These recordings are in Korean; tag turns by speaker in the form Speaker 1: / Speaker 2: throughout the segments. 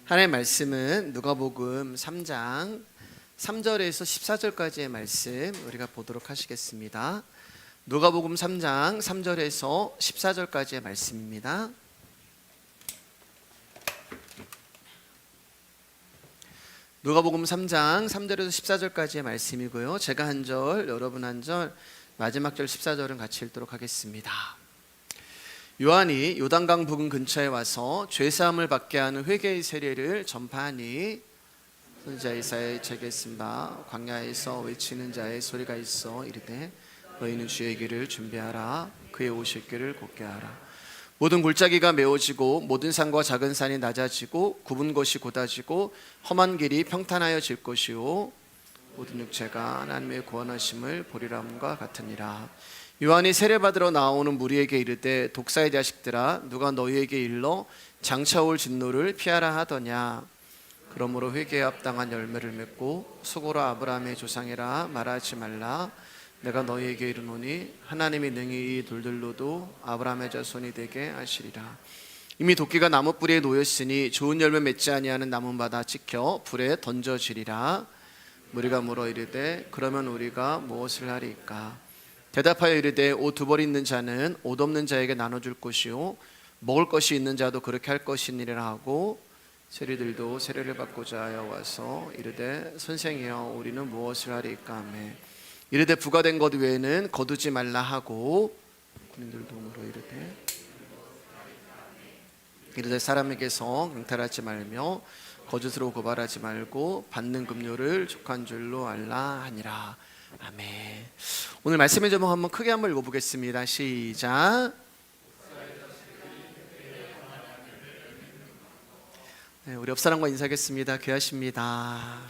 Speaker 1: 하나님의 말씀은 누가복음 3장 3절에서 14절까지의 말씀 우리가 보도록 하시겠습니다. 누가복음 3장 3절에서 14절까지의 말씀입니다. 누가복음 3장 3절에서 14절까지의 말씀이고요. 제가 한 절, 여러분 한 절, 마지막 절 14절은 같이 읽도록 하겠습니다. 요한이 요단강 부근 근처에 와서 죄사함을 받게 하는 회개의 세례를 전파하니 선지자 이사야의 책에 쓴 바 광야에서 외치는 자의 소리가 있어 이르되 너희는 주의 길을 준비하라 그의 오실 길을 곧게 하라. 모든 골짜기가 메워지고 모든 산과 작은 산이 낮아지고 굽은 곳이 곧아지고 험한 길이 평탄하여질 것이요 모든 육체가 하나님의 구원하심을 보리람과 같으니라. 요한이 세례받으러 나오는 무리에게 이르되 독사의 자식들아 누가 너희에게 일러 장차올 진노를 피하라 하더냐. 그러므로 회개에 합당한 열매를 맺고 수고로 아브라함의 조상이라 말하지 말라. 내가 너희에게 이르노니 하나님이 능히 이 돌들로도 아브라함의 자손이 되게 하시리라. 이미 도끼가 나무 뿌리에 놓였으니 좋은 열매 맺지 아니하는 나무마다 찍혀 불에 던져지리라. 무리가 물어 이르되 그러면 우리가 무엇을 하리이까. 대답하여 이르되 옷 두 벌 있는 자는 옷 없는 자에게 나눠줄 것이요 먹을 것이 있는 자도 그렇게 할 것이니라 하고 세리들도 세례를 받고자 하여 와서 이르되 선생이여 우리는 무엇을 하리이까 하매 이르되 부과된 것 외에는 거두지 말라 하고 군인들도 물어 이르되 사람에게서 강탈하지 말며 거짓으로 고발하지 말고 받는 급료를 족한 줄로 알라 하니라. 아멘. 오늘 말씀의 제목 한번 크게 한번 읽어보겠습니다. 시작. 네, 우리 옆 사람과 인사하겠습니다. 귀하십니다.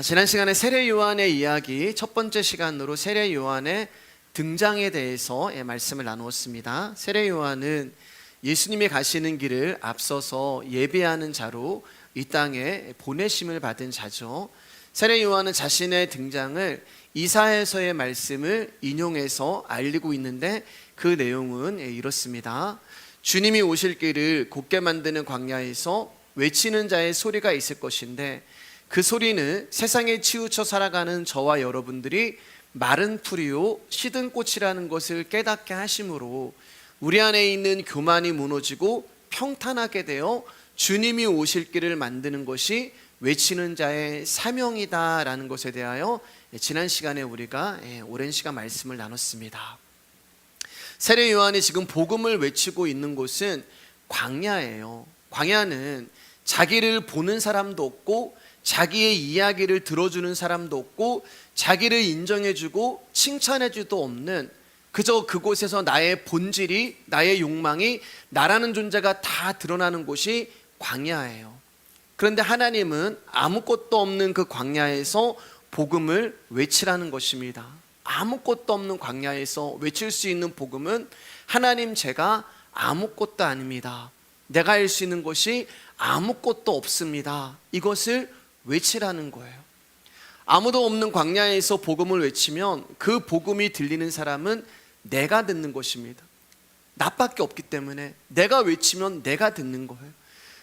Speaker 1: 지난 시간에 세례 요한의 이야기 첫 번째 시간으로 세례 요한의 등장에 대해서 말씀을 나누었습니다. 세례 요한은 예수님이 가시는 길을 앞서서 예배하는 자로 이 땅에 보내심을 받은 자죠. 세례 요한은 자신의 등장을 이사야서의 말씀을 인용해서 알리고 있는데 그 내용은 이렇습니다. 주님이 오실 길을 곧게 만드는 광야에서 외치는 자의 소리가 있을 것인데 그 소리는 세상에 치우쳐 살아가는 저와 여러분들이 마른 풀이요 시든 꽃이라는 것을 깨닫게 하심으로 우리 안에 있는 교만이 무너지고 평탄하게 되어 주님이 오실 길을 만드는 것이 외치는 자의 사명이다라는 것에 대하여 지난 시간에 우리가 오랜 시간 말씀을 나눴습니다. 세례 요한이 지금 복음을 외치고 있는 곳은 광야예요. 광야는 자기를 보는 사람도 없고 자기의 이야기를 들어주는 사람도 없고 자기를 인정해주고 칭찬해주도 없는 그저 그곳에서 나의 본질이 나의 욕망이 나라는 존재가 다 드러나는 곳이 광야예요. 그런데 하나님은 아무것도 없는 그 광야에서 복음을 외치라는 것입니다. 아무것도 없는 광야에서 외칠 수 있는 복음은 하나님 제가 아무것도 아닙니다. 내가 할 수 있는 것이 아무것도 없습니다. 이것을 외치라는 거예요. 아무도 없는 광야에서 복음을 외치면 그 복음이 들리는 사람은 내가 듣는 것입니다. 나밖에 없기 때문에 내가 외치면 내가 듣는 거예요.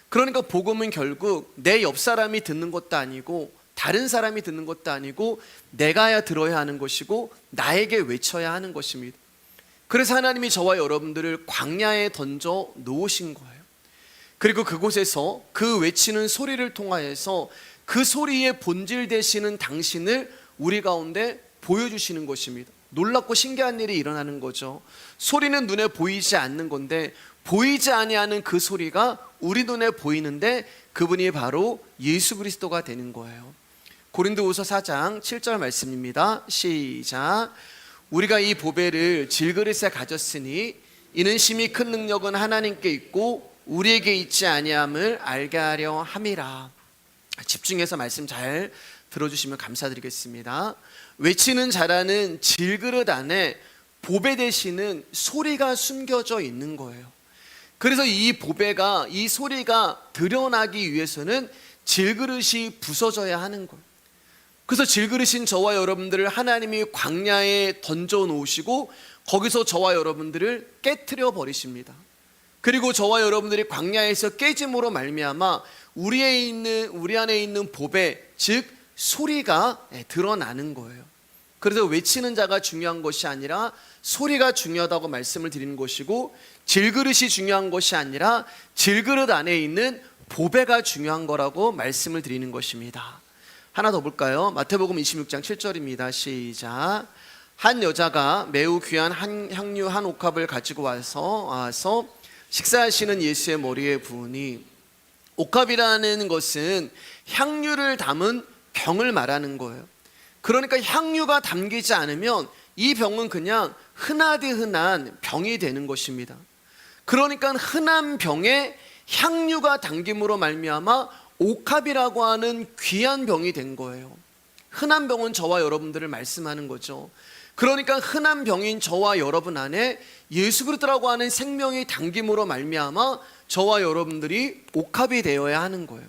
Speaker 1: 그러니까 복음은 결국 내 옆 사람이 듣는 것도 아니고 다른 사람이 듣는 것도 아니고 내가 들어야 하는 것이고 나에게 외쳐야 하는 것입니다. 그래서 하나님이 저와 여러분들을 광야에 던져 놓으신 거예요. 그리고 그곳에서 그 외치는 소리를 통하여서 그 소리의 본질 되시는 당신을 우리 가운데 보여주시는 것입니다. 놀랍고 신기한 일이 일어나는 거죠. 소리는 눈에 보이지 않는 건데 보이지 아니하는 그 소리가 우리 눈에 보이는데 그분이 바로 예수 그리스도가 되는 거예요. 고린도후서 4장 7절 말씀입니다. 시작. 우리가 이 보배를 질그릇에 가졌으니 이는 심히 큰 능력은 하나님께 있고 우리에게 있지 아니함을 알게 하려 함이라. 집중해서 말씀 잘 들어주시면 감사드리겠습니다. 외치는 자라는 질그릇 안에 보배 되시는 소리가 숨겨져 있는 거예요. 그래서 이 보배가 이 소리가 드러나기 위해서는 질그릇이 부서져야 하는 거예요. 그래서 질그릇인 저와 여러분들을 하나님이 광야에 던져 놓으시고 거기서 저와 여러분들을 깨트려 버리십니다. 그리고 저와 여러분들이 광야에서 깨짐으로 말미암아 우리 안에 있는 보배, 즉 소리가 드러나는 거예요. 그래서 외치는 자가 중요한 것이 아니라 소리가 중요하다고 말씀을 드리는 것이고, 질그릇이 중요한 것이 아니라 질그릇 안에 있는 보배가 중요한 거라고 말씀을 드리는 것입니다. 하나 더 볼까요? 마태복음 26장 7절입니다. 시작. 한 여자가 매우 귀한 향유 한 옥합을 가지고 와서 식사하시는 예수의 머리에 부으니, 옥합이라는 것은 향유를 담은 병을 말하는 거예요. 그러니까 향유가 담기지 않으면 이 병은 그냥 흔하디 흔한 병이 되는 것입니다. 그러니까 흔한 병에 향유가 담김으로 말미암아 옥합이라고 하는 귀한 병이 된 거예요. 흔한 병은 저와 여러분들을 말씀하는 거죠. 그러니까 흔한 병인 저와 여러분 안에 예수 그리스도라고 하는 생명이 담김으로 말미암아 저와 여러분들이 옥합이 되어야 하는 거예요.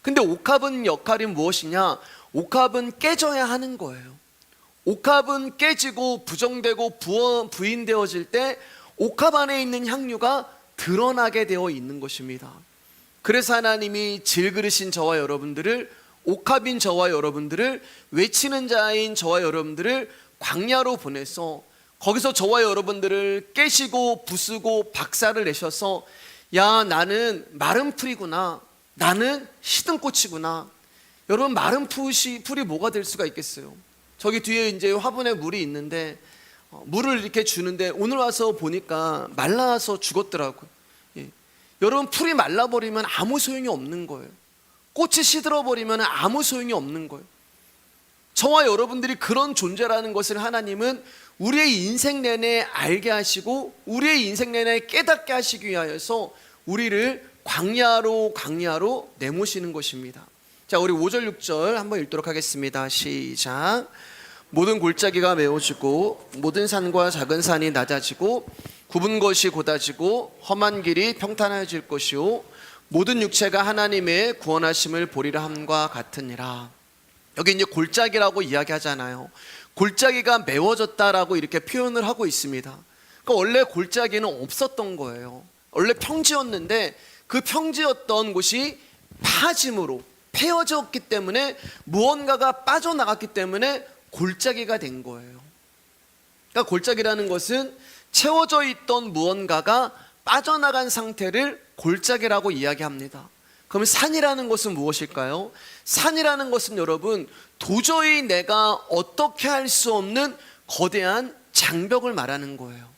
Speaker 1: 근데 옥합은 역할이 무엇이냐? 옥합은 깨져야 하는 거예요. 옥합은 깨지고 부정되고 부인되어질 때 옥합 안에 있는 향유가 드러나게 되어 있는 것입니다. 그래서 하나님이 질그릇인 저와 여러분들을, 옥합인 저와 여러분들을, 외치는 자인 저와 여러분들을 광야로 보내서 거기서 저와 여러분들을 깨시고 부수고 박살을 내셔서, 야, 나는 마른 풀이구나, 나는 시든 꽃이구나. 여러분, 마른 풀이 뭐가 될 수가 있겠어요? 저기 뒤에 이제 화분에 물이 있는데 물을 이렇게 주는데 오늘 와서 보니까 말라서 죽었더라고요. 예. 여러분, 풀이 말라버리면 아무 소용이 없는 거예요. 꽃이 시들어버리면 아무 소용이 없는 거예요. 저와 여러분들이 그런 존재라는 것을 하나님은 우리의 인생 내내 알게 하시고 우리의 인생 내내 깨닫게 하시기 위하여서 우리를 광야로 내모시는 것입니다. 자, 우리 5절 6절 한번 읽도록 하겠습니다. 시작. 모든 골짜기가 메워지고 모든 산과 작은 산이 낮아지고 굽은 것이 곧아지고 험한 길이 평탄해질 것이요 모든 육체가 하나님의 구원하심을 보리라 함과 같으니라. 여기 이제 골짜기라고 이야기하잖아요. 골짜기가 메워졌다라고 이렇게 표현을 하고 있습니다. 그러니까 원래 골짜기는 없었던 거예요. 원래 평지였는데 그 평지였던 곳이 파짐으로 패어졌기 때문에, 무언가가 빠져나갔기 때문에 골짜기가 된 거예요. 그러니까 골짜기라는 것은 채워져 있던 무언가가 빠져나간 상태를 골짜기라고 이야기합니다. 그럼 산이라는 것은 무엇일까요? 산이라는 것은 여러분, 도저히 내가 어떻게 할 수 없는 거대한 장벽을 말하는 거예요.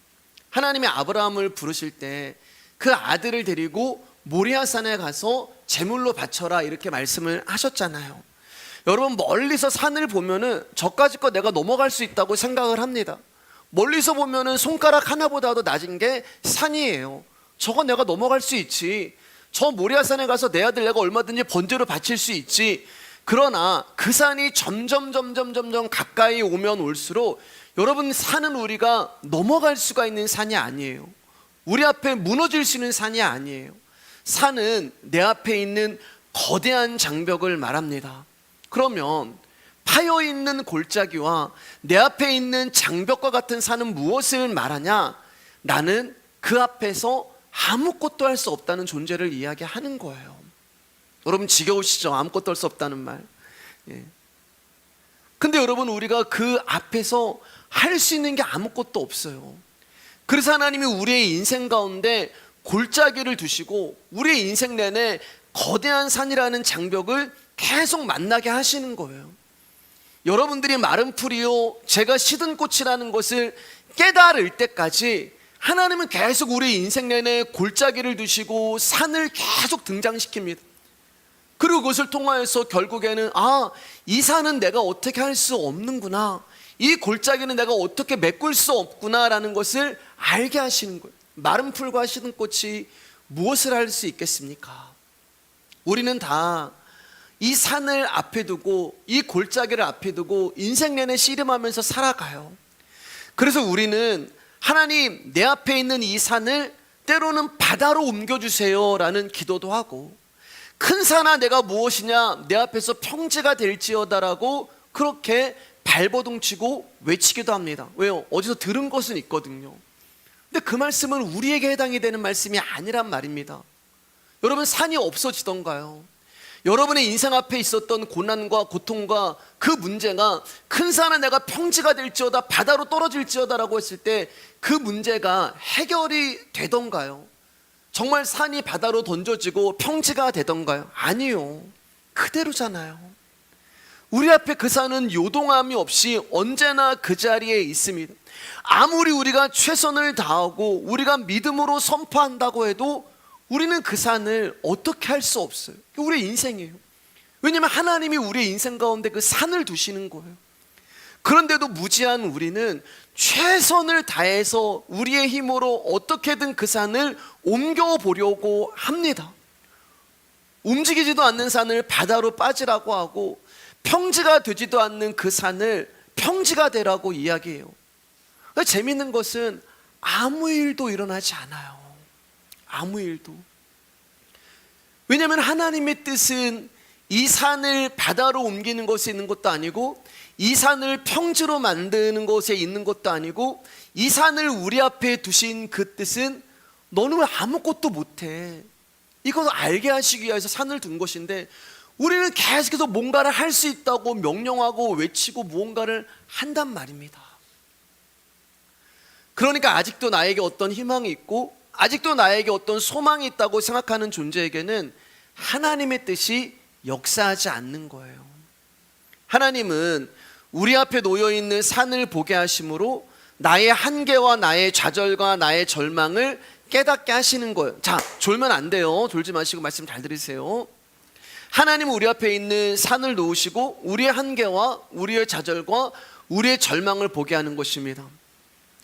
Speaker 1: 하나님이 아브라함을 부르실 때 그 아들을 데리고 모리아산에 가서 제물로 바쳐라 이렇게 말씀을 하셨잖아요. 여러분, 멀리서 산을 보면은 저까지 거 내가 넘어갈 수 있다고 생각을 합니다. 멀리서 보면은 손가락 하나보다도 낮은 게 산이에요. 저거 내가 넘어갈 수 있지. 저 모리아산에 가서 내 아들 내가 얼마든지 번제로 바칠 수 있지. 그러나 그 산이 점점 가까이 오면 올수록 여러분, 산은 우리가 넘어갈 수가 있는 산이 아니에요. 우리 앞에 무너질 수 있는 산이 아니에요. 산은 내 앞에 있는 거대한 장벽을 말합니다. 그러면 파여있는 골짜기와 내 앞에 있는 장벽과 같은 산은 무엇을 말하냐? 나는 그 앞에서 아무것도 할 수 없다는 존재를 이야기하는 거예요. 여러분, 지겨우시죠? 아무것도 할 수 없다는 말. 예. 근데 여러분, 우리가 그 앞에서 할 수 있는 게 아무것도 없어요. 그래서 하나님이 우리의 인생 가운데 골짜기를 두시고 우리의 인생 내내 거대한 산이라는 장벽을 계속 만나게 하시는 거예요. 여러분들이 마른 풀이요 제가 시든 꽃이라는 것을 깨달을 때까지 하나님은 계속 우리 인생 내내 골짜기를 두시고 산을 계속 등장시킵니다. 그리고 그것을 통하여서 결국에는 이 산은 내가 어떻게 할 수 없는구나, 이 골짜기는 내가 어떻게 메꿀 수 없구나라는 것을 알게 하시는 거예요. 마른 풀과 시든 꽃이 무엇을 할 수 있겠습니까? 우리는 다 이 산을 앞에 두고 이 골짜기를 앞에 두고 인생 내내 씨름하면서 살아가요. 그래서 우리는 하나님, 내 앞에 있는 이 산을 때로는 바다로 옮겨주세요 라는 기도도 하고, 큰 산아 내가 무엇이냐, 내 앞에서 평지가 될지어다라고 그렇게 발버둥치고 외치기도 합니다. 왜요? 어디서 들은 것은 있거든요. 근데 그 말씀은 우리에게 해당이 되는 말씀이 아니란 말입니다. 여러분, 산이 없어지던가요? 여러분의 인생 앞에 있었던 고난과 고통과 그 문제가 큰 산은 내가 평지가 될지어다, 바다로 떨어질지어다 라고 했을 때 그 문제가 해결이 되던가요? 정말 산이 바다로 던져지고 평지가 되던가요? 아니요, 그대로잖아요. 우리 앞에 그 산은 요동함이 없이 언제나 그 자리에 있습니다. 아무리 우리가 최선을 다하고 우리가 믿음으로 선포한다고 해도 우리는 그 산을 어떻게 할 수 없어요. 우리의 인생이에요. 왜냐하면 하나님이 우리의 인생 가운데 그 산을 두시는 거예요. 그런데도 무지한 우리는 최선을 다해서 우리의 힘으로 어떻게든 그 산을 옮겨보려고 합니다. 움직이지도 않는 산을 바다로 빠지라고 하고 평지가 되지도 않는 그 산을 평지가 되라고 이야기해요. 재밌는 것은 아무 일도 일어나지 않아요. 아무 일도. 왜냐하면 하나님의 뜻은 이 산을 바다로 옮기는 것에 있는 것도 아니고 이 산을 평지로 만드는 것에 있는 것도 아니고 이 산을 우리 앞에 두신 그 뜻은 너는 왜 아무것도 못해? 이것을 알게 하시기 위해서 산을 둔 것인데 우리는 계속해서 뭔가를 할 수 있다고 명령하고 외치고 무언가를 한단 말입니다. 그러니까 아직도 나에게 어떤 희망이 있고 아직도 나에게 어떤 소망이 있다고 생각하는 존재에게는 하나님의 뜻이 역사하지 않는 거예요. 하나님은 우리 앞에 놓여있는 산을 보게 하심으로 나의 한계와 나의 좌절과 나의 절망을 깨닫게 하시는 거예요. 자, 졸면 안 돼요. 졸지 마시고 말씀 잘 들으세요. 하나님은 우리 앞에 있는 산을 놓으시고 우리의 한계와 우리의 좌절과 우리의 절망을 보게 하는 것입니다.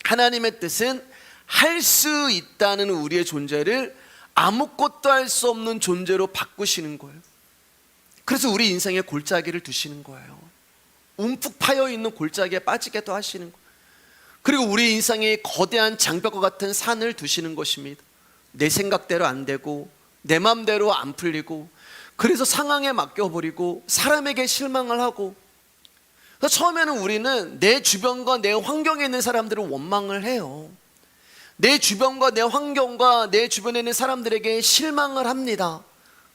Speaker 1: 하나님의 뜻은 할 수 있다는 우리의 존재를 아무것도 할 수 없는 존재로 바꾸시는 거예요. 그래서 우리 인생에 골짜기를 두시는 거예요. 움푹 파여있는 골짜기에 빠지게도 하시는 거예요. 그리고 우리 인생에 거대한 장벽과 같은 산을 두시는 것입니다. 내 생각대로 안 되고 내 마음대로 안 풀리고 그래서 상황에 맡겨버리고 사람에게 실망을 하고, 그래서 처음에는 우리는 내 주변과 내 환경에 있는 사람들을 원망을 해요. 내 주변과 내 환경과 내 주변에 있는 사람들에게 실망을 합니다.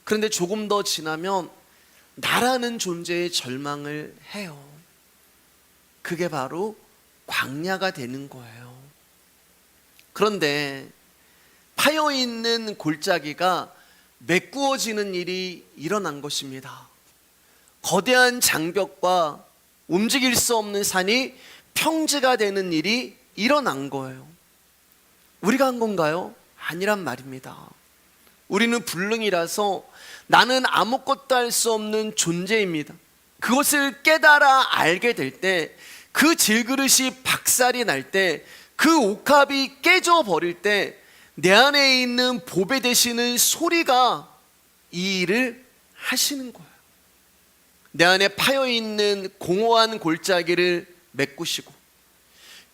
Speaker 1: 그런데 조금 더 지나면 나라는 존재에 절망을 해요. 그게 바로 광야가 되는 거예요. 그런데 파여있는 골짜기가 메꾸어지는 일이 일어난 것입니다. 거대한 장벽과 움직일 수 없는 산이 평지가 되는 일이 일어난 거예요. 우리가 한 건가요? 아니란 말입니다. 우리는 불능이라서 나는 아무것도 할 수 없는 존재입니다. 그것을 깨달아 알게 될 때, 그 질그릇이 박살이 날 때, 그 옥합이 깨져버릴 때 내 안에 있는 보배 되시는 소리가 이 일을 하시는 거예요. 내 안에 파여있는 공허한 골짜기를 메꾸시고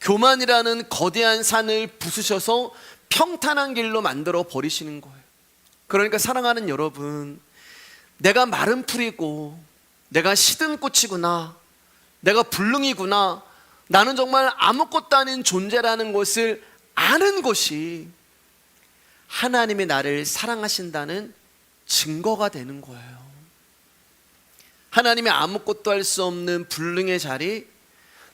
Speaker 1: 교만이라는 거대한 산을 부수셔서 평탄한 길로 만들어 버리시는 거예요. 그러니까 사랑하는 여러분, 내가 마른 풀이고 내가 시든 꽃이구나, 내가 불능이구나, 나는 정말 아무것도 아닌 존재라는 것을 아는 것이 하나님이 나를 사랑하신다는 증거가 되는 거예요. 하나님이 아무것도 할 수 없는 불능의 자리,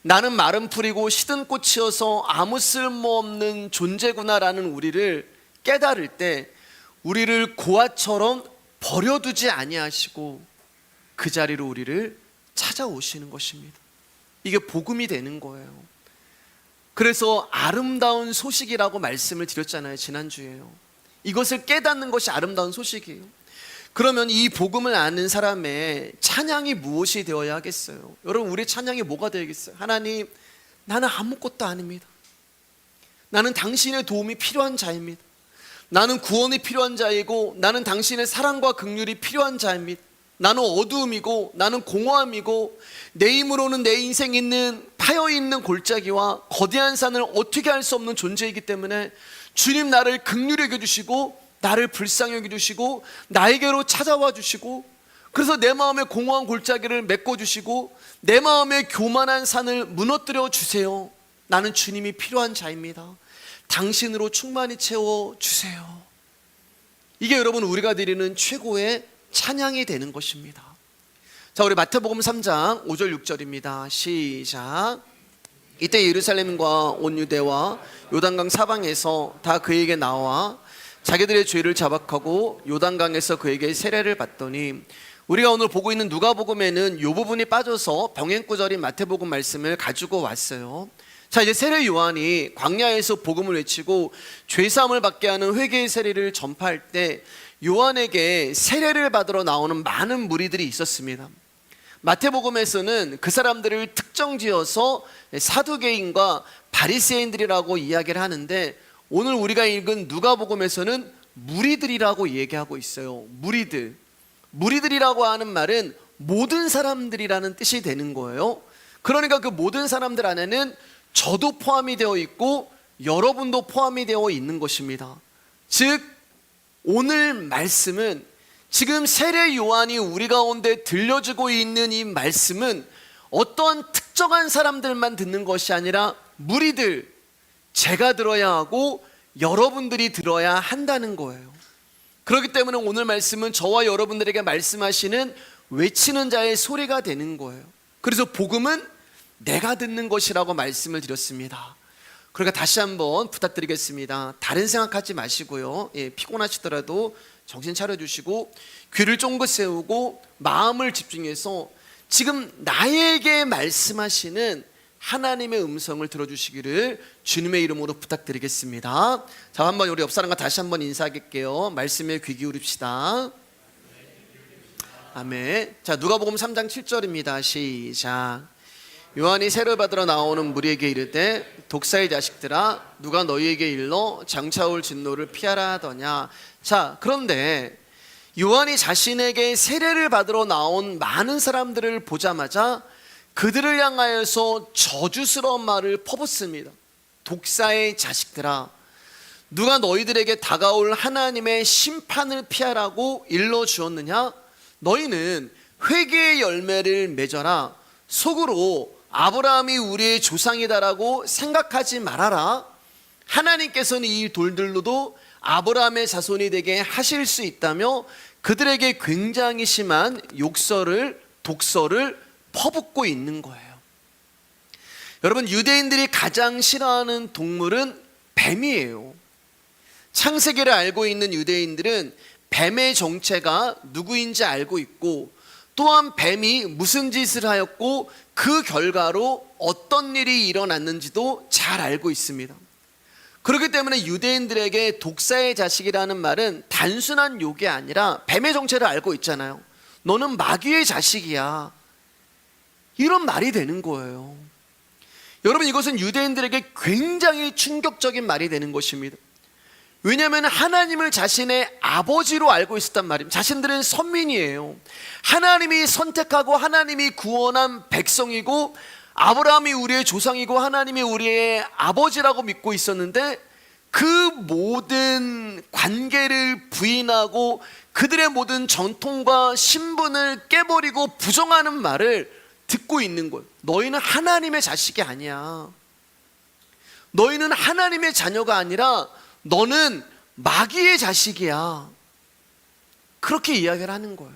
Speaker 1: 나는 마른 풀이고 시든 꽃이어서 아무 쓸모없는 존재구나라는 우리를 깨달을 때 우리를 고아처럼 버려두지 아니하시고 그 자리로 우리를 찾아오시는 것입니다. 이게 복음이 되는 거예요. 그래서 아름다운 소식이라고 말씀을 드렸잖아요, 지난주에요. 이것을 깨닫는 것이 아름다운 소식이에요. 그러면 이 복음을 아는 사람의 찬양이 무엇이 되어야 하겠어요? 여러분, 우리 찬양이 뭐가 되겠어요? 하나님, 나는 아무것도 아닙니다. 나는 당신의 도움이 필요한 자입니다. 나는 구원이 필요한 자이고 나는 당신의 사랑과 긍휼이 필요한 자입니다. 나는 어두움이고 나는 공허함이고 내 힘으로는 내 인생에 있는 파여있는 골짜기와 거대한 산을 어떻게 할 수 없는 존재이기 때문에 주님, 나를 긍휼히 여겨주시고 나를 불쌍히 여겨주시고 나에게로 찾아와 주시고, 그래서 내 마음의 공허한 골짜기를 메꿔주시고 내 마음의 교만한 산을 무너뜨려 주세요. 나는 주님이 필요한 자입니다. 당신으로 충만히 채워주세요. 이게 여러분 우리가 드리는 최고의 찬양이 되는 것입니다. 자, 우리 마태복음 3장 5절 6절입니다. 시작. 이때 예루살렘과 온 유대와 요단강 사방에서 다 그에게 나와 자기들의 죄를 자박하고 요단강에서 그에게 세례를 받더니, 우리가 오늘 보고 있는 누가복음에는 이 부분이 빠져서 병행구절인 마태복음 말씀을 가지고 왔어요. 자, 이제 세례 요한이 광야에서 복음을 외치고 죄사함을 받게 하는 회개의 세례를 전파할 때 요한에게 세례를 받으러 나오는 많은 무리들이 있었습니다. 마태복음에서는 그 사람들을 특정지어서 사두개인과 바리새인들이라고 이야기를 하는데, 오늘 우리가 읽은 누가복음에서는 무리들이라고 얘기하고 있어요. 무리들이라고 하는 말은 모든 사람들이라는 뜻이 되는 거예요. 그러니까 그 모든 사람들 안에는 저도 포함이 되어 있고 여러분도 포함이 되어 있는 것입니다. 즉 오늘 말씀은, 지금 세례 요한이 우리 가운데 들려주고 있는 이 말씀은 어떠한 특정한 사람들만 듣는 것이 아니라 무리들, 제가 들어야 하고 여러분들이 들어야 한다는 거예요. 그렇기 때문에 오늘 말씀은 저와 여러분들에게 말씀하시는 외치는 자의 소리가 되는 거예요. 그래서 복음은 내가 듣는 것이라고 말씀을 드렸습니다. 그러니까 다시 한번 부탁드리겠습니다. 다른 생각하지 마시고요, 피곤하시더라도 정신 차려주시고 귀를 쫑긋 세우고 마음을 집중해서 지금 나에게 말씀하시는 하나님의 음성을 들어주시기를 주님의 이름으로 부탁드리겠습니다. 자, 한번 우리 옆 사람과 다시 한번 인사할게요. 말씀에 귀 기울입시다. 아멘. 자, 누가복음 3장 7절입니다. 시작. 요한이 세례를 받으러 나오는 무리에게 이르되, 독사의 자식들아, 누가 너희에게 일러 장차올 진노를 피하라 하더냐. 자, 그런데 요한이 자신에게 세례를 받으러 나온 많은 사람들을 보자마자 그들을 향하여서 저주스러운 말을 퍼붓습니다. 독사의 자식들아, 누가 너희들에게 다가올 하나님의 심판을 피하라고 일러주었느냐? 너희는 회개의 열매를 맺어라. 속으로 아브라함이 우리의 조상이다라고 생각하지 말아라. 하나님께서는 이 돌들로도 아브라함의 자손이 되게 하실 수 있다며 그들에게 굉장히 심한 독설을 퍼붓고 있는 거예요. 여러분, 유대인들이 가장 싫어하는 동물은 뱀이에요. 창세기를 알고 있는 유대인들은 뱀의 정체가 누구인지 알고 있고, 또한 뱀이 무슨 짓을 하였고 그 결과로 어떤 일이 일어났는지도 잘 알고 있습니다. 그렇기 때문에 유대인들에게 독사의 자식이라는 말은 단순한 욕이 아니라 뱀의 정체를 알고 있잖아요. 너는 마귀의 자식이야, 이런 말이 되는 거예요. 여러분, 이것은 유대인들에게 굉장히 충격적인 말이 되는 것입니다. 왜냐하면 하나님을 자신의 아버지로 알고 있었단 말입니다. 자신들은 선민이에요. 하나님이 선택하고 하나님이 구원한 백성이고, 아브라함이 우리의 조상이고 하나님이 우리의 아버지라고 믿고 있었는데, 그 모든 관계를 부인하고 그들의 모든 전통과 신분을 깨버리고 부정하는 말을 듣고 있는 거예요. 너희는 하나님의 자식이 아니야. 너희는 하나님의 자녀가 아니라 너는 마귀의 자식이야. 그렇게 이야기를 하는 거예요.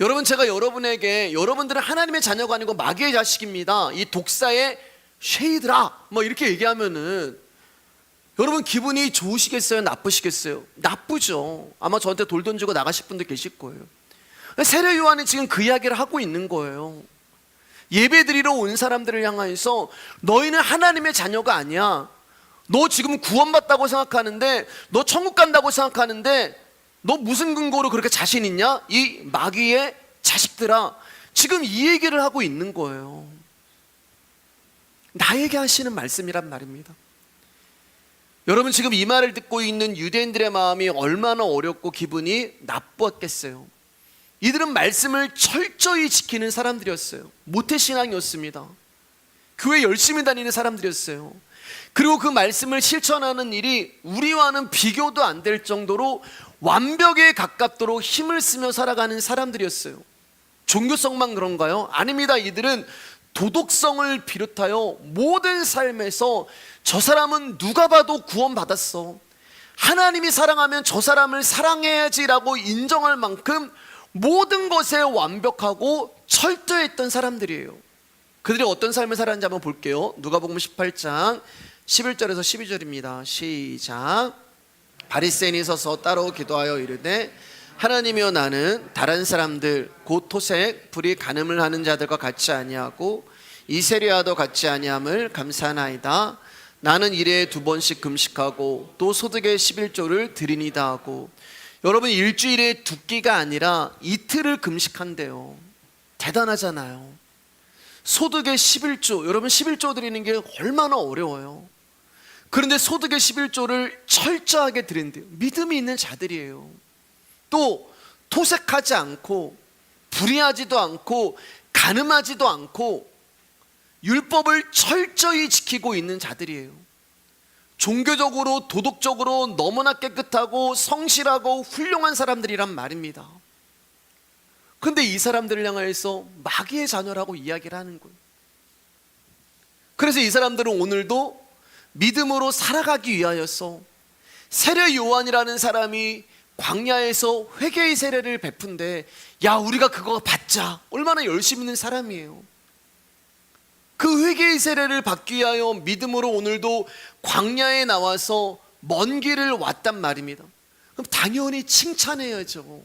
Speaker 1: 여러분, 제가 여러분에게 여러분들은 하나님의 자녀가 아니고 마귀의 자식입니다, 이 독사의 쉐이드라 뭐 이렇게 얘기하면은 여러분 기분이 좋으시겠어요? 나쁘시겠어요? 나쁘죠. 아마 저한테 돌 던지고 나가실 분도 계실 거예요. 세례 요한이 지금 그 이야기를 하고 있는 거예요. 예배드리러 온 사람들을 향해서 너희는 하나님의 자녀가 아니야. 너 지금 구원받다고 생각하는데, 너 천국 간다고 생각하는데, 너 무슨 근거로 그렇게 자신 있냐? 이 마귀의 자식들아. 지금 이 얘기를 하고 있는 거예요. 나에게 하시는 말씀이란 말입니다. 여러분, 지금 이 말을 듣고 있는 유대인들의 마음이 얼마나 어렵고 기분이 나빴겠어요. 이들은 말씀을 철저히 지키는 사람들이었어요. 모태신앙이었습니다. 교회 열심히 다니는 사람들이었어요. 그리고 그 말씀을 실천하는 일이 우리와는 비교도 안 될 정도로 완벽에 가깝도록 힘을 쓰며 살아가는 사람들이었어요. 종교성만 그런가요? 아닙니다. 이들은 도덕성을 비롯하여 모든 삶에서 저 사람은 누가 봐도 구원받았어, 하나님이 사랑하면 저 사람을 사랑해야지라고 인정할 만큼 모든 것에 완벽하고 철저했던 사람들이에요. 그들이 어떤 삶을 살았는지 한번 볼게요. 누가복음 18장 11절에서 12절입니다. 시작. 바리새인이 서서 따로 기도하여 이르되 하나님이여, 나는 다른 사람들 곧 토색 불이 간음을 하는 자들과 같이 아니하고 이 세리와도 같이 아니함을 감사하나이다. 나는 일에 2번씩 금식하고 또 소득의 11조를 드리니다 하고. 여러분, 일주일에 2끼가 아니라 이틀을 금식한대요. 대단하잖아요. 소득의 11조, 여러분 11조 드리는 게 얼마나 어려워요. 그런데 소득의 11조를 철저하게 드린대요. 믿음이 있는 자들이에요. 또 토색하지 않고 불의하지도 않고 간음하지도 않고 율법을 철저히 지키고 있는 자들이에요. 종교적으로 도덕적으로 너무나 깨끗하고 성실하고 훌륭한 사람들이란 말입니다. 그런데 이 사람들을 향해서 마귀의 자녀라고 이야기를 하는 거예요. 그래서 이 사람들은 오늘도 믿음으로 살아가기 위하여서 세례 요한이라는 사람이 광야에서 회개의 세례를 베푼데, 야, 우리가 그거 받자, 얼마나 열심히 있는 사람이에요. 그 회개의 세례를 받기 위하여 믿음으로 오늘도 광야에 나와서 먼 길을 왔단 말입니다. 그럼 당연히 칭찬해야죠.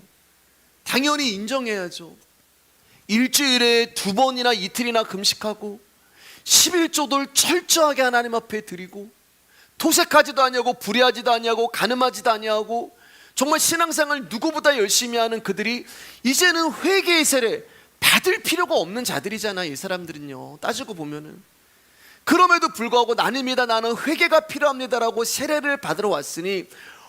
Speaker 1: 당연히 인정해야죠. 일주일에 2번이나 이틀이나 금식하고 11조를 철저하게 하나님 앞에 드리고 토색하지도 아니하고 불의하지도 아니하고 간음하지도 아니하고 정말 신앙생활 누구보다 열심히 하는 그들이 이제는 회개의 세례 받을 필요가 없는 자들이잖아요. 이 사람들은요, 따지고 보면은. 그럼에도 불구하고 나님이다, 나는 회개가 필요합니다라고 세례를 받으러 왔으니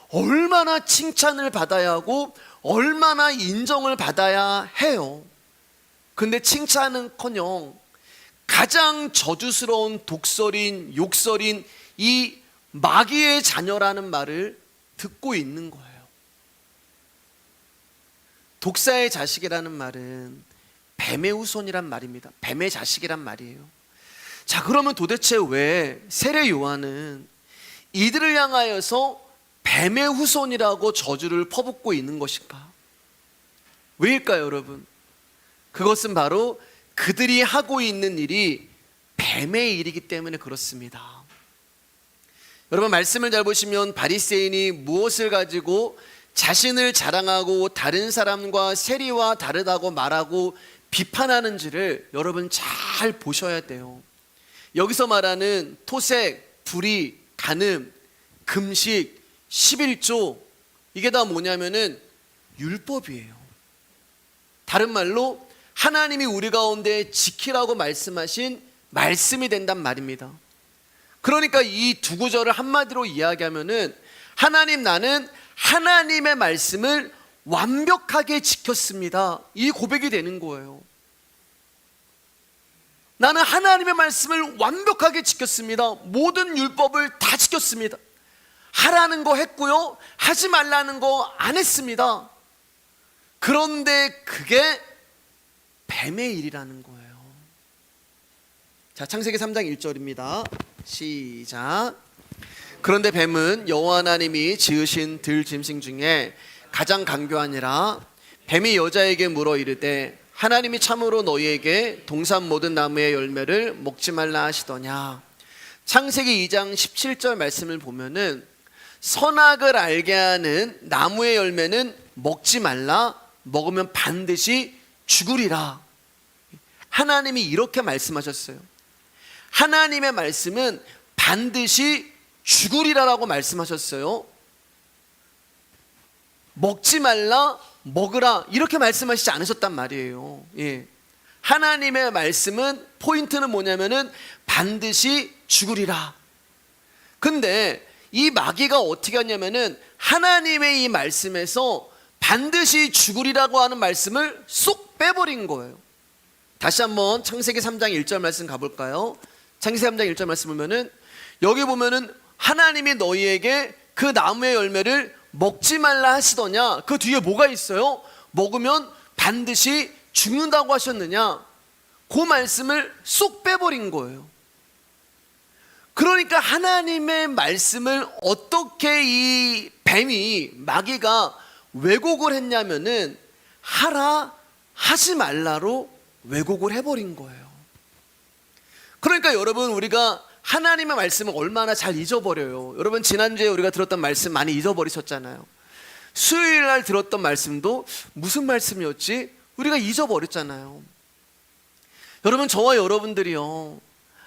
Speaker 1: 얼마나 칭찬을 받아야 하고 얼마나 인정을 받아야 해요. 근데 칭찬은커녕 가장 저주스러운 독설인 욕설인 이 마귀의 자녀라는 말을 듣고 있는 거예요. 독사의 자식이라는 말은 뱀의 후손이란 말입니다. 뱀의 자식이란 말이에요. 자, 그러면 도대체 왜 세례 요한은 이들을 향하여서 뱀의 후손이라고 저주를 퍼붓고 있는 것일까? 왜일까요, 여러분? 그것은 바로 그들이 하고 있는 일이 뱀의 일이기 때문에 그렇습니다. 여러분, 말씀을 잘 보시면 바리새인이 무엇을 가지고 자신을 자랑하고 다른 사람과 세리와 다르다고 말하고 비판하는지를 여러분 잘 보셔야 돼요. 여기서 말하는 토색, 불의, 간음, 금식, 11조, 이게 다 뭐냐면은 율법이에요. 다른 말로 하나님이 우리 가운데 지키라고 말씀하신 말씀이 된단 말입니다. 그러니까 이 두 구절을 한마디로 이야기하면은 하나님, 나는 하나님의 말씀을 완벽하게 지켰습니다, 이 고백이 되는 거예요. 나는 하나님의 말씀을 완벽하게 지켰습니다. 모든 율법을 다 지켰습니다. 하라는 거 했고요, 하지 말라는 거 안 했습니다. 그런데 그게 뱀의 일이라는 거예요. 자, 창세기 3장 1절입니다. 시작. 그런데 뱀은 여호와 하나님이 지으신 들 짐승 중에 가장 간교하니라. 뱀이 여자에게 물어 이르되 하나님이 참으로 너희에게 동산 모든 나무의 열매를 먹지 말라 하시더냐. 창세기 2장 17절 말씀을 보면은 선악을 알게 하는 나무의 열매는 먹지 말라, 먹으면 반드시 죽으리라. 하나님이 이렇게 말씀하셨어요. 하나님의 말씀은 반드시 죽으리라라고 말씀하셨어요. 먹지 말라, 먹으라, 이렇게 말씀하시지 않으셨단 말이에요. 예. 하나님의 말씀은 포인트는 뭐냐면은 반드시 죽으리라. 근데 이 마귀가 어떻게 하냐면은 하나님의 이 말씀에서 반드시 죽으리라고 하는 말씀을 쏙 빼버린 거예요. 다시 한번 창세기 3장 1절 말씀 가볼까요? 창세기 3장 1절 말씀 보면은 여기 보면은 하나님이 너희에게 그 나무의 열매를 먹지 말라 하시더냐. 그 뒤에 뭐가 있어요? 먹으면 반드시 죽는다고 하셨느냐. 그 말씀을 쏙 빼버린 거예요. 그러니까 하나님의 말씀을 어떻게 이 뱀이, 마귀가 왜곡을 했냐면은 하라 하지 말라로 왜곡을 해버린 거예요. 그러니까 여러분, 우리가 하나님의 말씀을 얼마나 잘 잊어버려요. 여러분, 지난주에 우리가 들었던 말씀 많이 잊어버리셨잖아요. 수요일 날 들었던 말씀도 무슨 말씀이었지? 우리가 잊어버렸잖아요. 여러분, 저와 여러분들이요,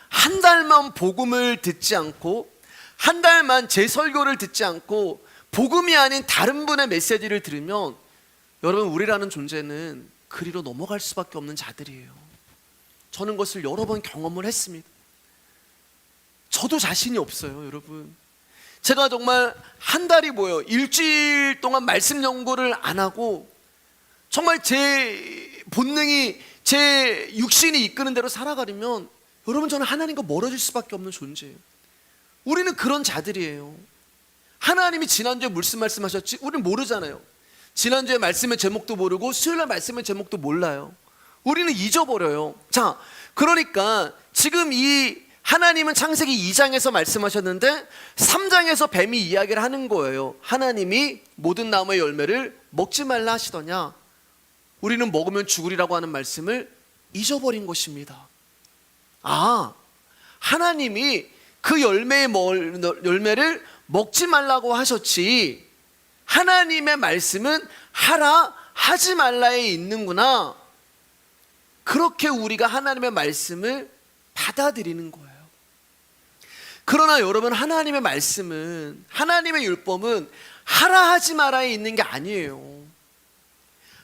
Speaker 1: 한 달만 복음을 듣지 않고, 한 달만 제 설교를 듣지 않고 복음이 아닌 다른 분의 메시지를 들으면 여러분, 우리라는 존재는 그리로 넘어갈 수밖에 없는 자들이에요. 저는 그것을 여러 번 경험을 했습니다. 저도 자신이 없어요, 여러분. 제가 정말 한 달이 뭐예요? 일주일 동안 말씀 연구를 안 하고 정말 제 본능이, 제 육신이 이끄는 대로 살아가려면 여러분, 저는 하나님과 멀어질 수밖에 없는 존재예요. 우리는 그런 자들이에요. 하나님이 지난주에 무슨 말씀하셨지? 우리는 모르잖아요. 지난주에 말씀의 제목도 모르고 수요일날 말씀의 제목도 몰라요. 우리는 잊어버려요. 자, 그러니까 지금 이 하나님은 창세기 2장에서 말씀하셨는데 3장에서 뱀이 이야기를 하는 거예요. 하나님이 모든 나무의 열매를 먹지 말라 하시더냐, 우리는 먹으면 죽으리라고 하는 말씀을 잊어버린 것입니다. 아, 하나님이 그 열매를 먹지 말라고 하셨지, 하나님의 말씀은 하라 하지 말라에 있는구나. 그렇게 우리가 하나님의 말씀을 받아들이는 거예요. 그러나 여러분, 하나님의 말씀은, 하나님의 율법은 하라 하지 마라에 있는 게 아니에요.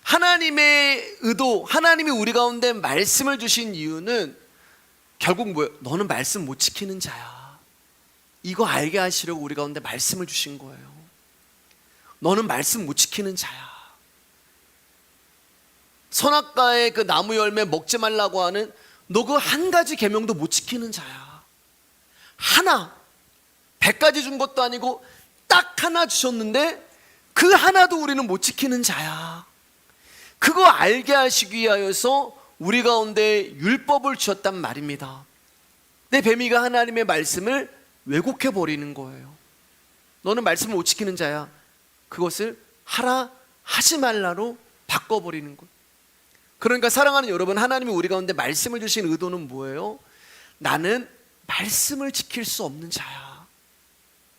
Speaker 1: 하나님의 의도, 하나님이 우리 가운데 말씀을 주신 이유는 결국 뭐예요? 너는 말씀 못 지키는 자야. 이거 알게 하시려고 우리 가운데 말씀을 주신 거예요. 너는 말씀 못 지키는 자야. 선악과의 그 나무 열매 먹지 말라고 하는, 너 그 한 가지 계명도 못 지키는 자야. 하나, 100가지 준 것도 아니고 딱 하나 주셨는데 그 하나도 우리는 못 지키는 자야. 그거 알게 하시기 위하여서 우리 가운데 율법을 주셨단 말입니다. 내 뱀이가 하나님의 말씀을 왜곡해 버리는 거예요. 너는 말씀을 못 지키는 자야. 그것을 하라 하지 말라로 바꿔버리는 거예요. 그러니까 사랑하는 여러분, 하나님이 우리 가운데 말씀을 주신 의도는 뭐예요? 나는 말씀을 지킬 수 없는 자야.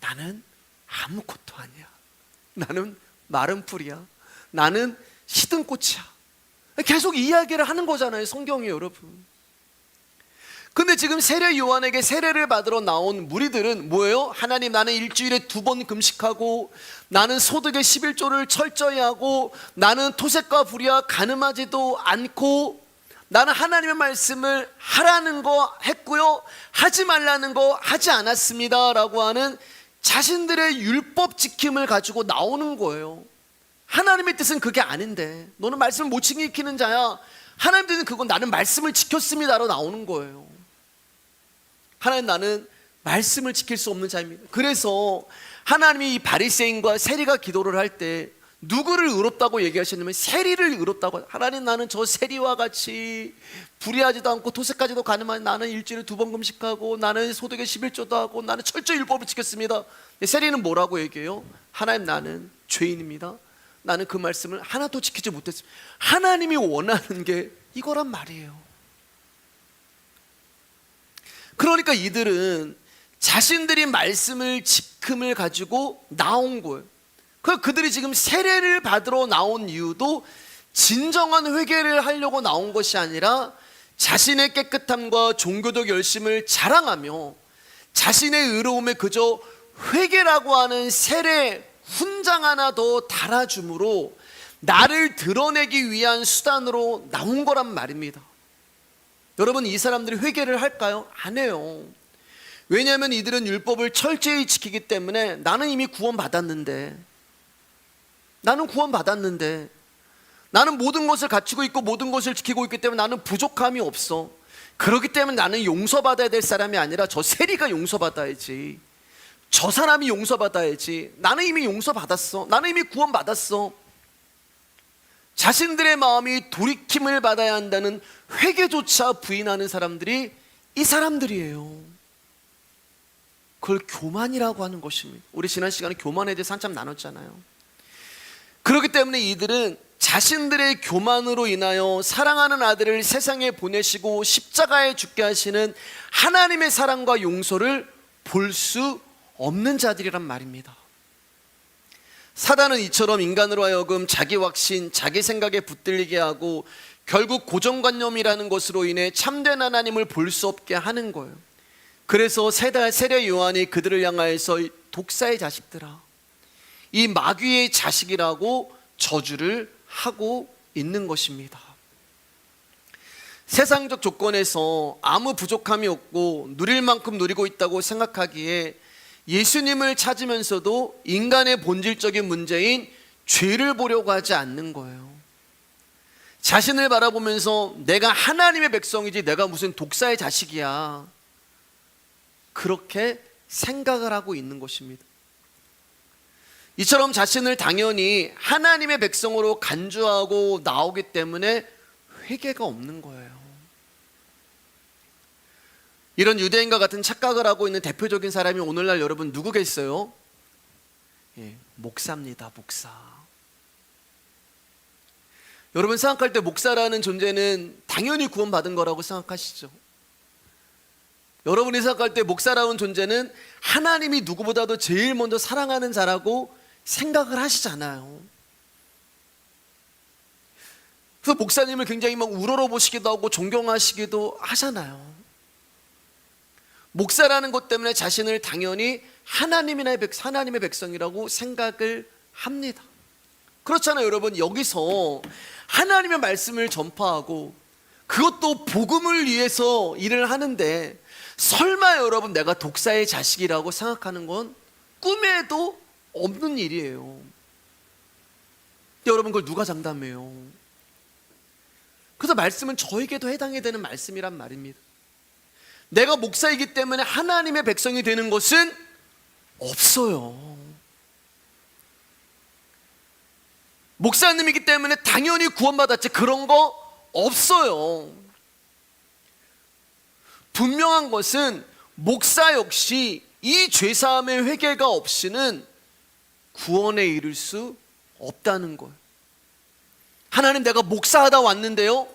Speaker 1: 나는 아무것도 아니야. 나는 마른 풀이야. 나는 시든 꽃이야. 계속 이야기를 하는 거잖아요, 성경이 여러분. 근데 지금 세례 요한에게 세례를 받으러 나온 무리들은 뭐예요? 하나님, 나는 일주일에 2번 금식하고, 나는 소득의 11조를 철저히 하고, 나는 토색과 불의와 가늠하지도 않고, 나는 하나님의 말씀을 하라는 거 했고요, 하지 말라는 거 하지 않았습니다 라고 하는 자신들의 율법 지킴을 가지고 나오는 거예요. 하나님의 뜻은 그게 아닌데, 너는 말씀을 못 지키는 자야. 하나님 뜻은 그건 나는 말씀을 지켰습니다로 나오는 거예요. 하나님, 나는 말씀을 지킬 수 없는 자입니다. 그래서 하나님이 이 바리새인과 세리가 기도를 할 때 누구를 의롭다고 얘기하셨냐면 세리를 의롭다고. 하나님, 나는 저 세리와 같이 불의하지도 않고 토색까지도 가늠한, 나는 일주일에 2번 금식하고, 나는 소득의 11조도 하고, 나는 철저히 율법을 지켰습니다. 세리는 뭐라고 얘기해요? 하나님, 나는 죄인입니다. 나는 그 말씀을 하나도 지키지 못했습니다. 하나님이 원하는 게 이거란 말이에요. 그러니까 이들은 자신들이 말씀을 지킴을 가지고 나온 거예요. 그들이 지금 세례를 받으러 나온 이유도 진정한 회개를 하려고 나온 것이 아니라 자신의 깨끗함과 종교적 열심을 자랑하며 자신의 의로움에 그저 회개라고 하는 세례 훈장 하나 더 달아줌으로 나를 드러내기 위한 수단으로 나온 거란 말입니다. 여러분, 이 사람들이 회개를 할까요? 안 해요. 왜냐하면 이들은 율법을 철저히 지키기 때문에 나는 이미 구원받았는데, 나는 모든 것을 갖추고 있고 모든 것을 지키고 있기 때문에 나는 부족함이 없어. 그렇기 때문에 나는 용서받아야 될 사람이 아니라 저 세리가 용서받아야지, 저 사람이 용서받아야지. 나는 이미 용서받았어. 나는 이미 구원받았어. 자신들의 마음이 돌이킴을 받아야 한다는 회개조차 부인하는 사람들이 이 사람들이에요. 그걸 교만이라고 하는 것입니다. 우리 지난 시간에 교만에 대해서 한참 나눴잖아요. 그렇기 때문에 이들은 자신들의 교만으로 인하여 사랑하는 아들을 세상에 보내시고 십자가에 죽게 하시는 하나님의 사랑과 용서를 볼 수 없는 자들이란 말입니다. 사단은 이처럼 인간으로 하여금 자기 확신, 자기 생각에 붙들리게 하고 결국 고정관념이라는 것으로 인해 참된 하나님을 볼 수 없게 하는 거예요. 그래서 세례 요한이 그들을 향하여서 독사의 자식들아, 이 마귀의 자식이라고 저주를 하고 있는 것입니다. 세상적 조건에서 아무 부족함이 없고 누릴 만큼 누리고 있다고 생각하기에 예수님을 찾으면서도 인간의 본질적인 문제인 죄를 보려고 하지 않는 거예요. 자신을 바라보면서 내가 하나님의 백성이지 내가 무슨 독사의 자식이야, 그렇게 생각을 하고 있는 것입니다. 이처럼 자신을 당연히 하나님의 백성으로 간주하고 나오기 때문에 회개가 없는 거예요. 이런 유대인과 같은 착각을 하고 있는 대표적인 사람이 오늘날 여러분 누구겠어요? 목사입니다. 목사. 여러분 생각할 때 목사라는 존재는 당연히 구원받은 거라고 생각하시죠? 여러분이 생각할 때 목사라는 존재는 하나님이 누구보다도 제일 먼저 사랑하는 자라고 생각을 하시잖아요. 그래서 목사님을 굉장히 막 우러러보시기도 하고 존경하시기도 하잖아요. 목사라는 것 때문에 자신을 당연히 하나님의 백성이라고 생각을 합니다. 그렇잖아요. 여러분, 여기서 하나님의 말씀을 전파하고 그것도 복음을 위해서 일을 하는데 설마 여러분 내가 독사의 자식이라고 생각하는 건 꿈에도 없는 일이에요. 여러분, 그걸 누가 장담해요? 그래서 말씀은 저에게도 해당이 되는 말씀이란 말입니다. 내가 목사이기 때문에 하나님의 백성이 되는 것은 없어요. 목사님이기 때문에 당연히 구원받았지, 그런 거 없어요. 분명한 것은 목사 역시 이 죄사함의 회개가 없이는 구원에 이를 수 없다는 거예요. 하나님, 내가 목사하다 왔는데요,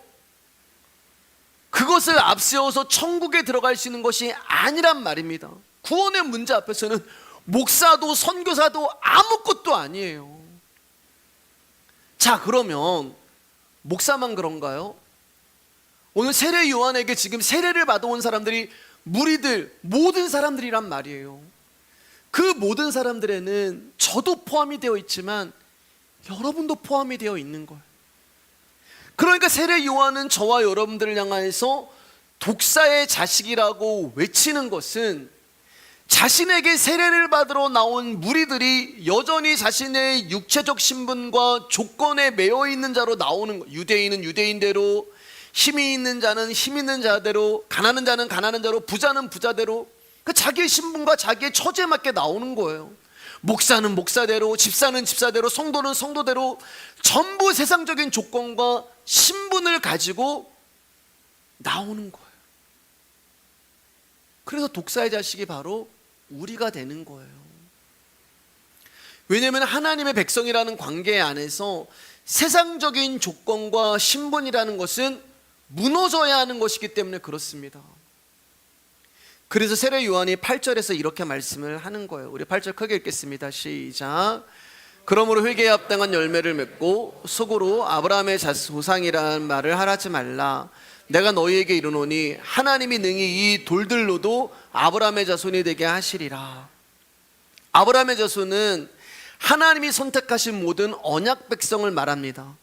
Speaker 1: 그것을 앞세워서 천국에 들어갈 수 있는 것이 아니란 말입니다. 구원의 문제 앞에서는 목사도 선교사도 아무것도 아니에요. 자, 그러면 목사만 그런가요? 오늘 세례 요한에게 지금 세례를 받아온 사람들이 무리들, 모든 사람들이란 말이에요. 그 모든 사람들에는 저도 포함이 되어 있지만 여러분도 포함이 되어 있는 거예요. 그러니까 세례 요한은 저와 여러분들을 향해서 독사의 자식이라고 외치는 것은 자신에게 세례를 받으러 나온 무리들이 여전히 자신의 육체적 신분과 조건에 매여 있는 자로 나오는 거. 유대인은 유대인대로, 힘이 있는 자는 힘 있는 자대로, 가난한 자는 가난한 자로, 부자는 부자대로, 그 자기의 신분과 자기의 처지에 맞게 나오는 거예요. 목사는 목사대로, 집사는 집사대로, 성도는 성도대로 전부 세상적인 조건과 신분을 가지고 나오는 거예요. 그래서 독사의 자식이 바로 우리가 되는 거예요. 왜냐하면 하나님의 백성이라는 관계 안에서 세상적인 조건과 신분이라는 것은 무너져야 하는 것이기 때문에 그렇습니다. 그래서 세례 요한이 8절에서 이렇게 말씀을 하는 거예요. 우리 8절 크게 읽겠습니다. 시작. 그러므로 회개에 합당한 열매를 맺고 속으로 아브라함의 조상이라는 말을 하지 말라. 내가 너희에게 이르노니 하나님이 능히 이 돌들로도 아브라함의 자손이 되게 하시리라. 아브라함의 자손은 하나님이 선택하신 모든 언약 백성을 말합니다.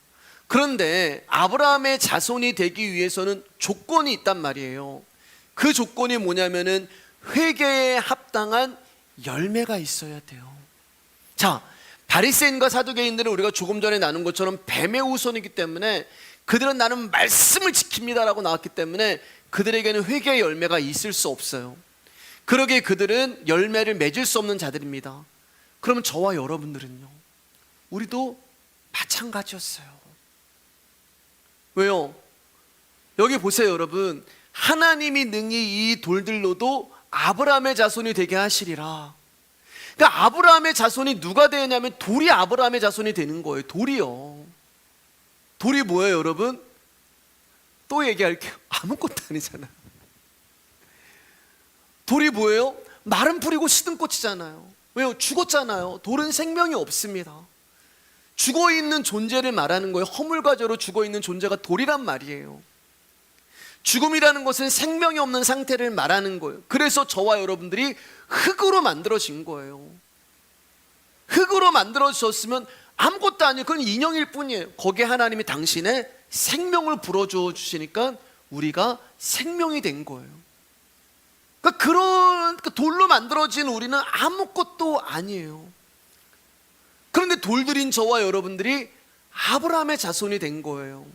Speaker 1: 그런데 아브라함의 자손이 되기 위해서는 조건이 있단 말이에요. 그 조건이 뭐냐면은 회개에 합당한 열매가 있어야 돼요. 자, 바리새인과 사두개인들은 우리가 조금 전에 나눈 것처럼 뱀의 후손이기 때문에 그들은 나는 말씀을 지킵니다라고 나왔기 때문에 그들에게는 회개의 열매가 있을 수 없어요. 그러기에 그들은 열매를 맺을 수 없는 자들입니다. 그러면 저와 여러분들은요, 우리도 마찬가지였어요. 왜요? 여기 보세요, 여러분. 하나님이 능히 이 돌들로도 아브라함의 자손이 되게 하시리라. 그러니까 아브라함의 자손이 누가 되냐면 돌이 아브라함의 자손이 되는 거예요. 돌이요. 돌이 뭐예요, 여러분? 또 얘기할게요. 아무것도 아니잖아요. 돌이 뭐예요? 마른 풀이고 시든 꽃이잖아요. 왜요? 죽었잖아요. 돌은 생명이 없습니다. 죽어있는 존재를 말하는 거예요. 허물과 죄로 죽어있는 존재가 돌이란 말이에요. 죽음이라는 것은 생명이 없는 상태를 말하는 거예요. 그래서 저와 여러분들이 흙으로 만들어진 거예요. 흙으로 만들어졌으면 아무것도 아니에요. 그건 인형일 뿐이에요. 거기에 하나님이 당신의 생명을 불어주어 주시니까 우리가 생명이 된 거예요. 그러니까 그런 돌로 만들어진 우리는 아무것도 아니에요. 그런데 돌들인 저와 여러분들이 아브라함의 자손이 된 거예요.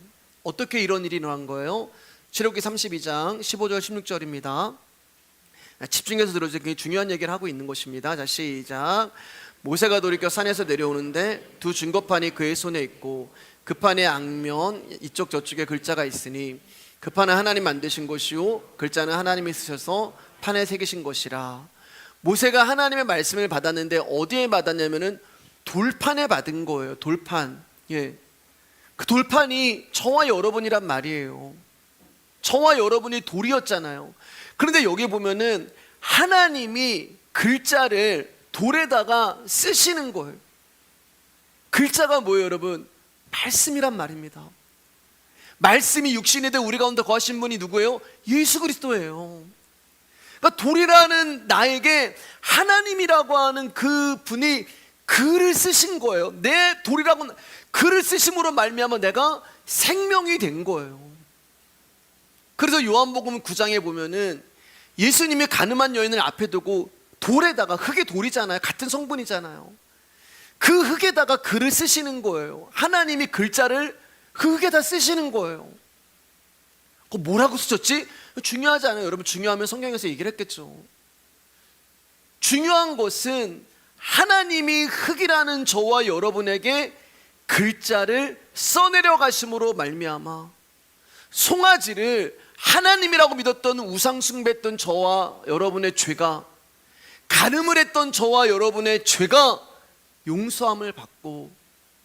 Speaker 1: 어떻게 이런 일이 일어난 거예요? 출애굽기 32장 15절 16절입니다. 집중해서 들어주세요. 굉장히 중요한 얘기를 하고 있는 것입니다. 자, 시작. 모세가 돌이켜 산에서 내려오는데 두 증거판이 그의 손에 있고 그 판의 앞면 이쪽 저쪽에 글자가 있으니 그 판은 하나님 만드신 것이요 글자는 하나님이 쓰셔서 판에 새기신 것이라. 모세가 하나님의 말씀을 받았는데 어디에 받았냐면은 돌판에 받은 거예요. 돌판. 예. 그 돌판이 저와 여러분이란 말이에요. 저와 여러분이 돌이었잖아요. 그런데 여기 보면은 하나님이 글자를 돌에다가 쓰시는 거예요. 글자가 뭐예요, 여러분? 말씀이란 말입니다. 말씀이 육신이 돼 우리 가운데 거하신 분이 누구예요? 예수 그리스도예요. 그러니까 돌이라는 나에게 하나님이라고 하는 그 분이 글을 쓰신 거예요. 내 돌이라고 글을 쓰심으로 말미암아 내가 생명이 된 거예요. 그래서 요한복음 9장에 보면은 예수님이 가늠한 여인을 앞에 두고 돌에다가, 흙의 돌이잖아요. 같은 성분이잖아요. 그 흙에다가 글을 쓰시는 거예요. 하나님이 글자를 그 흙에다 쓰시는 거예요. 그거 뭐라고 쓰셨지? 중요하지 않아요. 여러분, 중요하면 성경에서 얘기를 했겠죠. 중요한 것은 하나님이 흙이라는 저와 여러분에게 글자를 써내려 가심으로 말미암아 송아지를 하나님이라고 믿었던 우상 숭배했던 저와 여러분의 죄가, 간음을 했던 저와 여러분의 죄가 용서함을 받고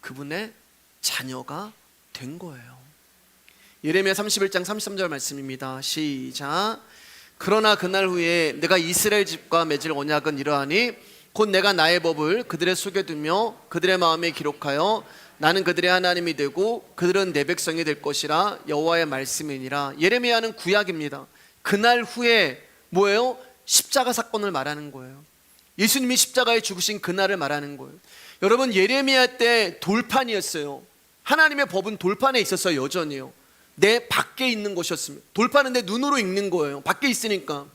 Speaker 1: 그분의 자녀가 된 거예요. 예레미야 31장 33절 말씀입니다. 시작. 그러나 그날 후에 내가 이스라엘 집과 맺을 언약은 이러하니 곧 내가 나의 법을 그들의 속에 두며 그들의 마음에 기록하여 나는 그들의 하나님이 되고 그들은 내 백성이 될 것이라 여호와의 말씀이니라. 예레미야는 구약입니다. 그날 후에 뭐예요? 십자가 사건을 말하는 거예요. 예수님이 십자가에 죽으신 그날을 말하는 거예요. 여러분, 예레미야 때 돌판이었어요. 하나님의 법은 돌판에 있었어요. 여전히요. 내 밖에 있는 것이었습니다. 돌판은 내 눈으로 읽는 거예요. 밖에 있으니까.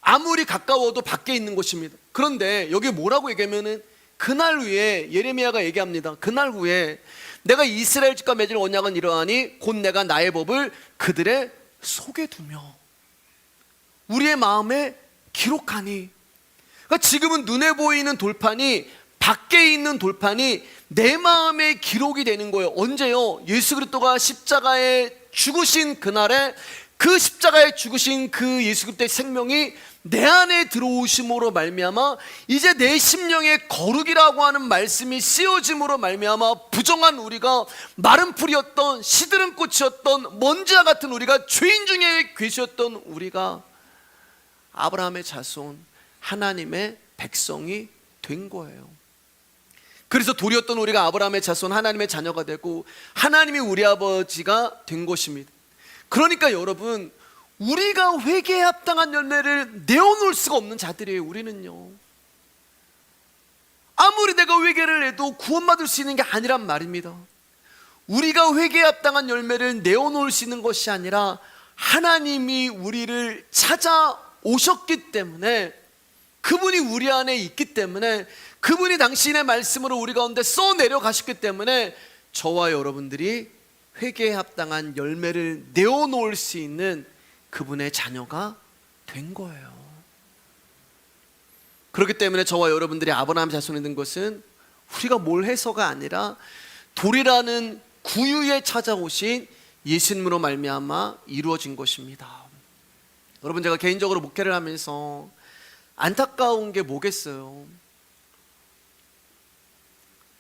Speaker 1: 아무리 가까워도 밖에 있는 것입니다. 그런데 여기 뭐라고 얘기하면은 그날 후에 예레미야가 얘기합니다. 그날 후에 내가 이스라엘 집과 맺을 언약은 이러하니 곧 내가 나의 법을 그들의 속에 두며 우리의 마음에 기록하니. 그러니까 지금은 눈에 보이는 돌판이, 밖에 있는 돌판이 내 마음에 기록이 되는 거예요. 언제요? 예수 그리스도가 십자가에 죽으신 그날에 그 십자가에 죽으신 그 예수 그리스도의 생명이 내 안에 들어오심으로 말미암아 이제 내 심령의 거룩이라고 하는 말씀이 씌워짐으로 말미암아 부정한 우리가, 마른 풀이었던 시드른 꽃이었던 먼지와 같은 우리가, 죄인 중에 계셨던 우리가 아브라함의 자손, 하나님의 백성이 된 거예요. 그래서 돌이었던 우리가 아브라함의 자손, 하나님의 자녀가 되고 하나님이 우리 아버지가 된 것입니다. 그러니까 여러분, 우리가 회개에 합당한 열매를 내어놓을 수가 없는 자들이에요. 우리는요, 아무리 내가 회개를 해도 구원받을 수 있는 게 아니란 말입니다. 우리가 회개에 합당한 열매를 내어놓을 수 있는 것이 아니라 하나님이 우리를 찾아오셨기 때문에, 그분이 우리 안에 있기 때문에, 그분이 당신의 말씀으로 우리 가운데 써내려 가셨기 때문에 저와 여러분들이 회개에 합당한 열매를 내어놓을 수 있는 그분의 자녀가 된 거예요. 그렇기 때문에 저와 여러분들이 아브라함 자손이 된 것은 우리가 뭘 해서가 아니라 돌이라는 구유에 찾아오신 예수님으로 말미암아 이루어진 것입니다. 여러분, 제가 개인적으로 목회를 하면서 안타까운 게 뭐겠어요?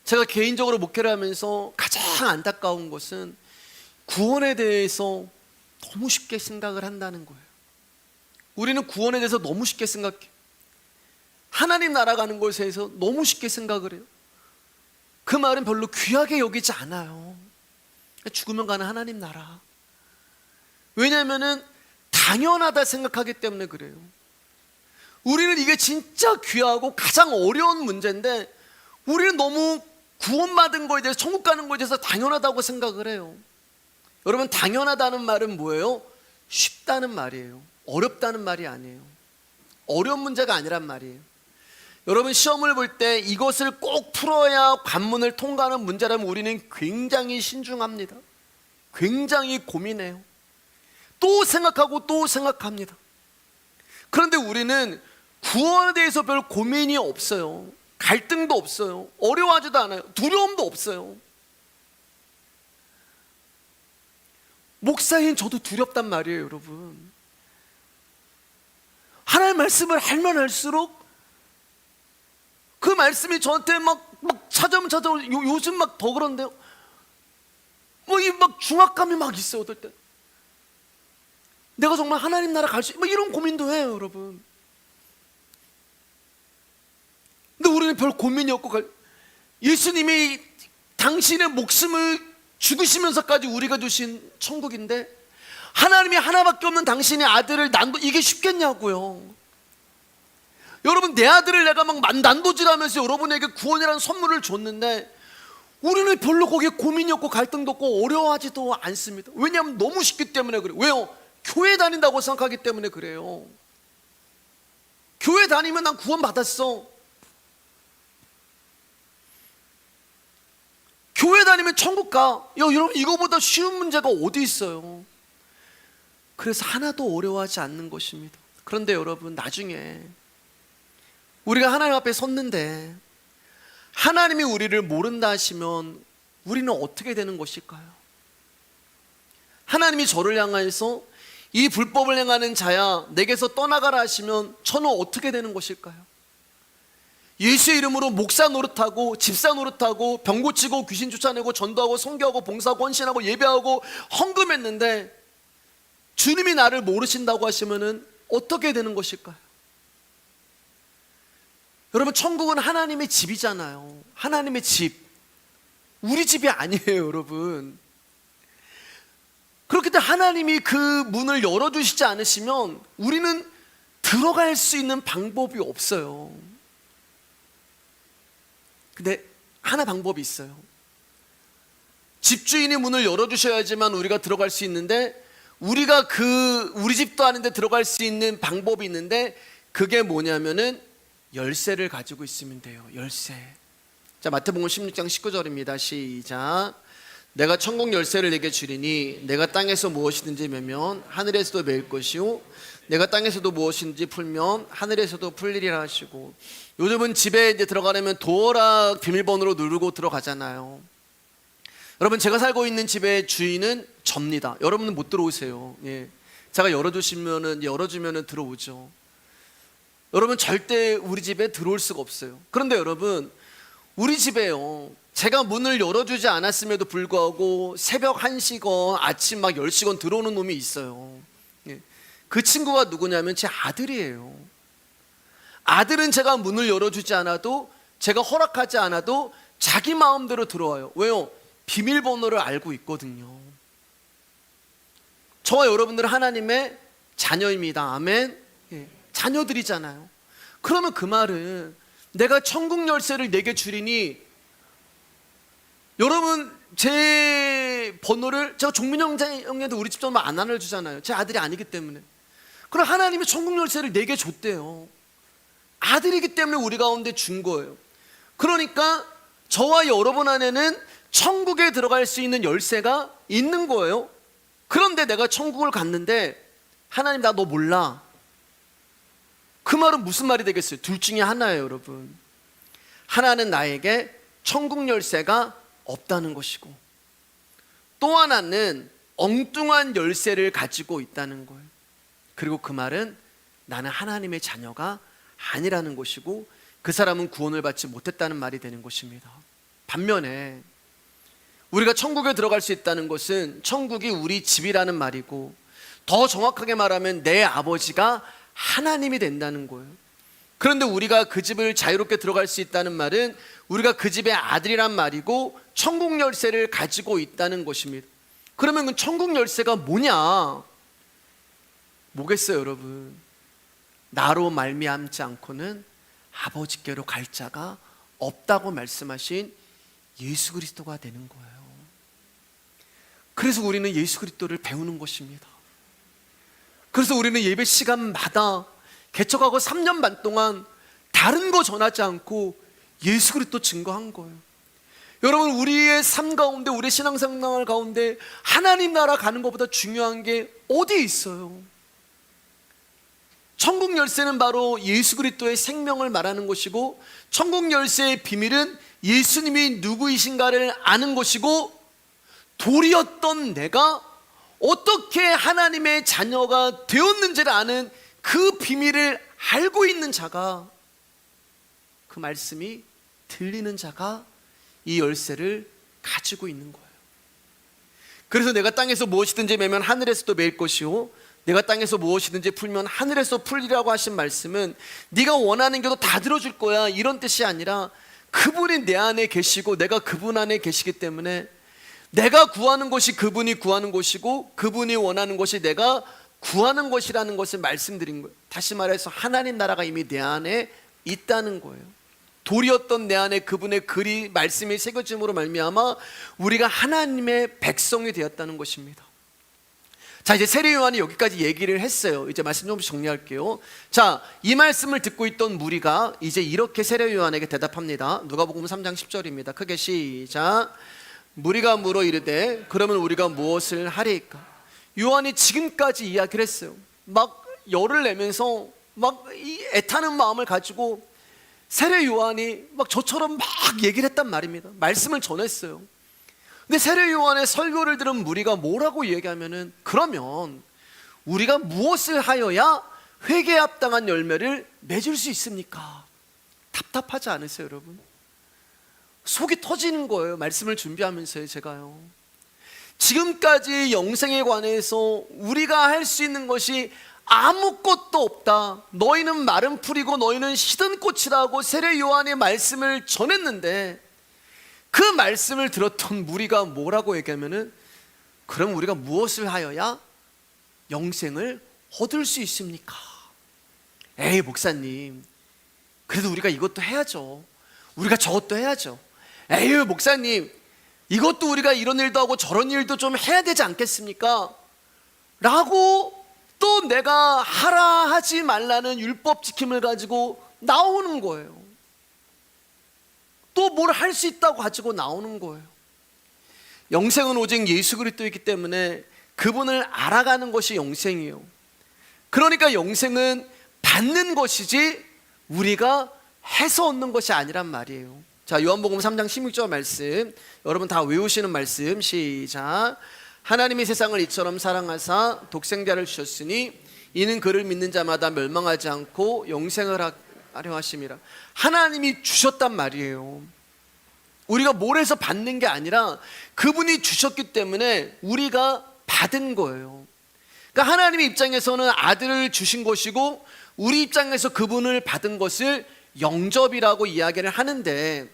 Speaker 1: 제가 개인적으로 목회를 하면서 가장 안타까운 것은 구원에 대해서 너무 쉽게 생각을 한다는 거예요. 우리는 구원에 대해서 너무 쉽게 생각해요. 하나님 나라 가는 것에 대해서 너무 쉽게 생각을 해요. 그 말은 별로 귀하게 여기지 않아요. 죽으면 가는 하나님 나라. 왜냐하면 당연하다 생각하기 때문에 그래요. 우리는 이게 진짜 귀하고 가장 어려운 문제인데 우리는 너무 구원받은 거에 대해서, 천국 가는 거에 대해서 당연하다고 생각을 해요. 여러분, 당연하다는 말은 뭐예요? 쉽다는 말이에요. 어렵다는 말이 아니에요. 어려운 문제가 아니란 말이에요. 여러분, 시험을 볼 때 이것을 꼭 풀어야 관문을 통과하는 문제라면 우리는 굉장히 신중합니다. 굉장히 고민해요. 또 생각하고 또 생각합니다. 그런데 우리는 구원에 대해서 별 고민이 없어요. 갈등도 없어요. 어려워하지도 않아요. 두려움도 없어요. 목사인 저도 두렵단 말이에요, 여러분. 하나님의 말씀을 알면 할수록 그 말씀이 저한테 막 찾아오면 요즘 막 더 그런데요. 이 막 중압감이 막 있어요, 어떨 때. 내가 정말 하나님 나라 갈 수, 이런 고민도 해요, 여러분. 근데 우리는 별 고민이 없고, 예수님이 당신의 목숨을 죽으시면서까지 우리가 주신 천국인데 하나님이 하나밖에 없는 당신의 아들을 이게 쉽겠냐고요. 여러분, 내 아들을 내가 막 난도질하면서 여러분에게 구원이라는 선물을 줬는데 우리는 별로 거기에 고민이 없고 갈등도 없고 어려워하지도 않습니다. 왜냐하면 너무 쉽기 때문에 그래요. 왜요? 교회 다닌다고 생각하기 때문에 그래요. 교회 다니면 난 구원 받았어. 교회 다니면 천국 가. 여러분, 이거보다 쉬운 문제가 어디 있어요? 그래서 하나도 어려워하지 않는 것입니다. 그런데 여러분, 나중에 우리가 하나님 앞에 섰는데 하나님이 우리를 모른다 하시면 우리는 어떻게 되는 것일까요? 하나님이 저를 향해서 이 불법을 행하는 자야 내게서 떠나가라 하시면 저는 어떻게 되는 것일까요? 예수의 이름으로 목사 노릇하고 집사 노릇하고 병 고치고 귀신 쫓아내고 전도하고 선교하고 봉사하고 헌신하고 예배하고 헌금했는데 주님이 나를 모르신다고 하시면 어떻게 되는 것일까요? 여러분, 천국은 하나님의 집이잖아요. 하나님의 집. 우리 집이 아니에요, 여러분. 그렇기 때문에 하나님이 그 문을 열어주시지 않으시면 우리는 들어갈 수 있는 방법이 없어요. 근데 하나 방법이 있어요. 집주인이 문을 열어주셔야지만 우리가 들어갈 수 있는데 우리가 우리 집도 아닌데 들어갈 수 있는 방법이 있는데 그게 뭐냐면은 열쇠를 가지고 있으면 돼요. 열쇠. 자, 마태복음 16장 19절입니다. 시작. 내가 천국 열쇠를 내게 주리니 내가 땅에서 무엇이든지 매면 하늘에서도 매일 것이요 내가 땅에서도 무엇이든지 풀면 하늘에서도 풀리리라 하시고, 요즘은 집에 이제 들어가려면 도어락 비밀번호로 누르고 들어가잖아요. 여러분, 제가 살고 있는 집의 주인은 접니다. 여러분은 못 들어오세요. 예. 제가 열어주면은 들어오죠. 여러분, 절대 우리 집에 들어올 수가 없어요. 그런데 여러분, 우리 집에요, 제가 문을 열어주지 않았음에도 불구하고 새벽 1시건 아침 막 10시건 들어오는 놈이 있어요. 예. 그 친구가 누구냐면 제 아들이에요. 아들은 제가 문을 열어주지 않아도, 제가 허락하지 않아도 자기 마음대로 들어와요. 왜요? 비밀번호를 알고 있거든요. 저와 여러분들은 하나님의 자녀입니다. 아멘. 예. 자녀들이잖아요. 그러면 그 말은 내가 천국 열쇠를 내게 주리니, 여러분, 제 번호를 제가 종민 형한테 우리 집 전화 안 알려주잖아요. 제 아들이 아니기 때문에. 그럼 하나님이 천국 열쇠를 내게 줬대요. 아들이기 때문에 우리 가운데 준 거예요. 그러니까 저와 여러분 안에는 천국에 들어갈 수 있는 열쇠가 있는 거예요. 그런데 내가 천국을 갔는데 하나님, 나 너 몰라. 그 말은 무슨 말이 되겠어요? 둘 중에 하나예요, 여러분. 하나는 나에게 천국 열쇠가 없다는 것이고, 또 하나는 엉뚱한 열쇠를 가지고 있다는 거예요. 그리고 그 말은 나는 하나님의 자녀가 아니라는 것이고 그 사람은 구원을 받지 못했다는 말이 되는 것입니다. 반면에 우리가 천국에 들어갈 수 있다는 것은 천국이 우리 집이라는 말이고, 더 정확하게 말하면 내 아버지가 하나님이 된다는 거예요. 그런데 우리가 그 집을 자유롭게 들어갈 수 있다는 말은 우리가 그 집의 아들이란 말이고 천국 열쇠를 가지고 있다는 것입니다. 그러면 그 천국 열쇠가 뭐냐? 뭐겠어요, 여러분? 나로 말미암지 않고는 아버지께로 갈 자가 없다고 말씀하신 예수 그리스도가 되는 거예요. 그래서 우리는 예수 그리스도를 배우는 것입니다. 그래서 우리는 예배 시간마다 개척하고 3년 반 동안 다른 거 전하지 않고 예수 그리스도 증거한 거예요. 여러분, 우리의 삶 가운데, 우리의 신앙생활 가운데 하나님 나라 가는 것보다 중요한 게 어디에 있어요? 천국 열쇠는 바로 예수 그리스도의 생명을 말하는 것이고, 천국 열쇠의 비밀은 예수님이 누구이신가를 아는 것이고, 돌이었던 내가 어떻게 하나님의 자녀가 되었는지를 아는 그 비밀을 알고 있는 자가, 그 말씀이 들리는 자가 이 열쇠를 가지고 있는 거예요. 그래서 내가 땅에서 무엇이든지 매면 하늘에서도 매일 것이요, 내가 땅에서 무엇이든지 풀면 하늘에서 풀리라고 하신 말씀은 네가 원하는 것도 다 들어줄 거야, 이런 뜻이 아니라 그분이 내 안에 계시고 내가 그분 안에 계시기 때문에 내가 구하는 것이 그분이 구하는 것이고 그분이 원하는 것이 내가 구하는 것이라는 것을 말씀드린 거예요. 다시 말해서 하나님 나라가 이미 내 안에 있다는 거예요. 돌이었던 내 안에 그분의 글이, 말씀이 새겨짐으로 말미암아 우리가 하나님의 백성이 되었다는 것입니다. 자, 이제 세례 요한이 여기까지 얘기를 했어요. 이제 말씀 좀 정리할게요. 자, 이 말씀을 듣고 있던 무리가 이제 이렇게 세례 요한에게 대답합니다. 누가복음 3장 10절입니다. 크게 시작. 무리가 물어 이르되 그러면 우리가 무엇을 하리이까? 요한이 지금까지 이야기를 했어요. 막 열을 내면서 막 이 애타는 마음을 가지고 세례 요한이 막 저처럼 막 얘기를 했단 말입니다. 말씀을 전했어요. 근데 세례 요한의 설교를 들은 무리가 뭐라고 얘기하면은, 그러면 우리가 무엇을 하여야 회개에 합당한 열매를 맺을 수 있습니까? 답답하지 않으세요, 여러분? 속이 터지는 거예요. 말씀을 준비하면서요, 제가요. 지금까지 영생에 관해서 우리가 할 수 있는 것이 아무것도 없다, 너희는 마른 풀이고 너희는 시든 꽃이라고 세례 요한의 말씀을 전했는데, 그 말씀을 들었던 무리가 뭐라고 얘기하면은, 그럼 우리가 무엇을 하여야 영생을 얻을 수 있습니까? 에이 목사님, 그래도 우리가 이것도 해야죠, 우리가 저것도 해야죠. 에이 목사님, 이것도 우리가 이런 일도 하고 저런 일도 좀 해야 되지 않겠습니까? 라고 또 내가 하라 하지 말라는 율법 지킴을 가지고 나오는 거예요. 또 뭘 할 수 있다고 가지고 나오는 거예요. 영생은 오직 예수 그리스도이기 때문에 그분을 알아가는 것이 영생이에요. 그러니까 영생은 받는 것이지 우리가 해서 얻는 것이 아니란 말이에요. 자, 요한복음 3장 16절 말씀, 여러분 다 외우시는 말씀, 시작. 하나님이 세상을 이처럼 사랑하사 독생자를 주셨으니 이는 그를 믿는 자마다 멸망하지 않고 영생을 하려 하심이라. 하나님이 주셨단 말이에요. 우리가 뭘 해서 받는 게 아니라 그분이 주셨기 때문에 우리가 받은 거예요. 그러니까 하나님의 입장에서는 아들을 주신 것이고 우리 입장에서 그분을 받은 것을 영접이라고 이야기를 하는데,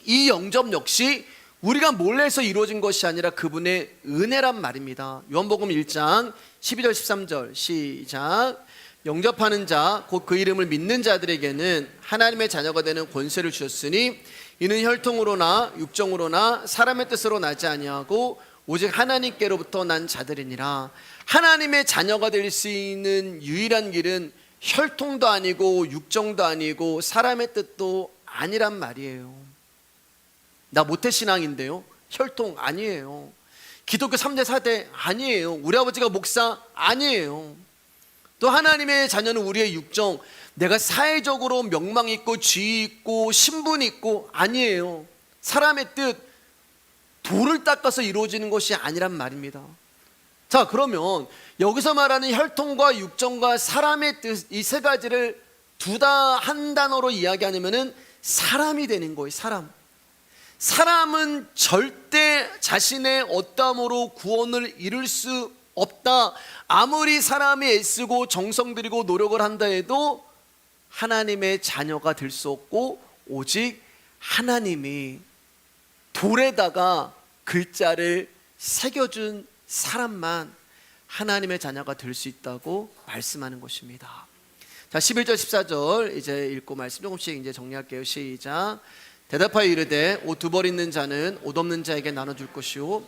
Speaker 1: 이 영접 역시 우리가 뭘 해서 이루어진 것이 아니라 그분의 은혜란 말입니다. 요한복음 1장 12절 13절 시작. 영접하는 자 곧 그 이름을 믿는 자들에게는 하나님의 자녀가 되는 권세를 주셨으니 이는 혈통으로나 육정으로나 사람의 뜻으로 나지 아니하고 오직 하나님께로부터 난 자들이니라. 하나님의 자녀가 될 수 있는 유일한 길은 혈통도 아니고 육정도 아니고 사람의 뜻도 아니란 말이에요. 나 모태신앙인데요, 혈통 아니에요. 기독교 3대 4대 아니에요. 우리 아버지가 목사 아니에요. 또 하나님의 자녀는 우리의 육정, 내가 사회적으로 명망 있고 지위 있고 신분 있고 아니에요. 사람의 뜻 돌을 닦아서 이루어지는 것이 아니란 말입니다. 자, 그러면 여기서 말하는 혈통과 육정과 사람의 뜻, 이 세 가지를 한 단어로 이야기하냐면은 사람이 되는 거예요. 사람은 절대 자신의 어떠함으로 구원을 이룰 수 없다. 아무리 사람이 애쓰고 정성 들이고 노력을 한다 해도 하나님의 자녀가 될 수 없고, 오직 하나님이 돌에다가 글자를 새겨준 사람만 하나님의 자녀가 될 수 있다고 말씀하는 것입니다. 자, 11절 14절 이제 읽고 말씀 조금씩 이제 정리할게요. 시작. 대답하여 이르되 옷 두 벌 있는 자는 옷 없는 자에게 나눠줄 것이요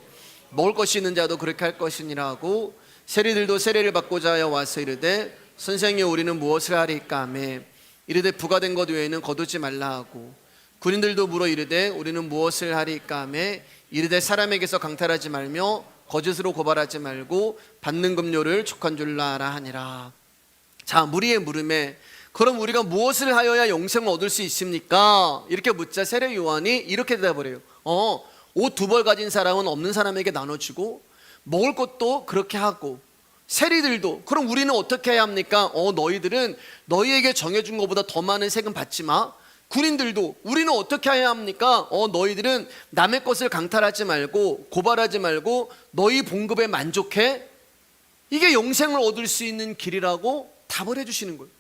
Speaker 1: 먹을 것이 있는 자도 그렇게 할 것이니라 하고, 세리들도 세례를 받고자 하여 와서 이르되 선생이여 우리는 무엇을 하리까 하매 이르되 부과된 것 외에는 거두지 말라 하고, 군인들도 물어 이르되 우리는 무엇을 하리까 하매 이르되 사람에게서 강탈하지 말며 거짓으로 고발하지 말고 받는 급료를 족한 줄로 알아 하니라. 자, 무리의 물음에 그럼 우리가 무엇을 하여야 영생을 얻을 수 있습니까? 이렇게 묻자 세례 요한이 이렇게 대답을 해요. 옷 두 벌 가진 사람은 없는 사람에게 나눠주고, 먹을 것도 그렇게 하고, 세리들도 그럼 우리는 어떻게 해야 합니까? 너희들은 너희에게 정해준 것보다 더 많은 세금 받지 마. 군인들도 우리는 어떻게 해야 합니까? 너희들은 남의 것을 강탈하지 말고 고발하지 말고 너희 봉급에 만족해. 이게 영생을 얻을 수 있는 길이라고 답을 해주시는 거예요.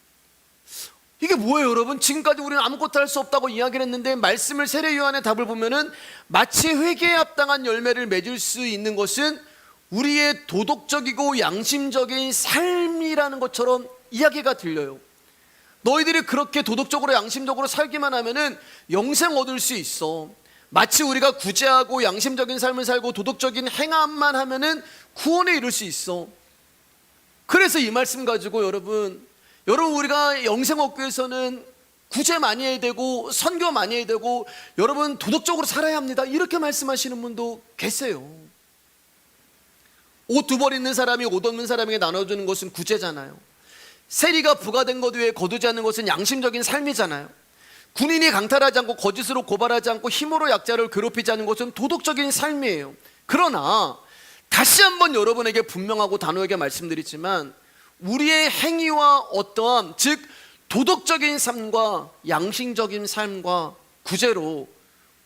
Speaker 1: 이게 뭐예요, 여러분? 지금까지 우리는 아무것도 할 수 없다고 이야기를 했는데, 말씀을 세례 요한의 답을 보면은 마치 회개에 합당한 열매를 맺을 수 있는 것은 우리의 도덕적이고 양심적인 삶이라는 것처럼 이야기가 들려요. 너희들이 그렇게 도덕적으로 양심적으로 살기만 하면은 영생 얻을 수 있어. 마치 우리가 구제하고 양심적인 삶을 살고 도덕적인 행함만 하면은 구원에 이룰 수 있어. 그래서 이 말씀 가지고 여러분 우리가 영생 얻기 위해서는 구제 많이 해야 되고 선교 많이 해야 되고 여러분 도덕적으로 살아야 합니다, 이렇게 말씀하시는 분도 계세요. 옷 두 벌 있는 사람이 옷 없는 사람에게 나눠주는 것은 구제잖아요. 세리가 부과된 것 외에 거두지 않는 것은 양심적인 삶이잖아요. 군인이 강탈하지 않고 거짓으로 고발하지 않고 힘으로 약자를 괴롭히지 않는 것은 도덕적인 삶이에요. 그러나 다시 한번 여러분에게 분명하고 단호하게 말씀드리지만, 우리의 행위와 어떠함, 즉 도덕적인 삶과 양심적인 삶과 구제로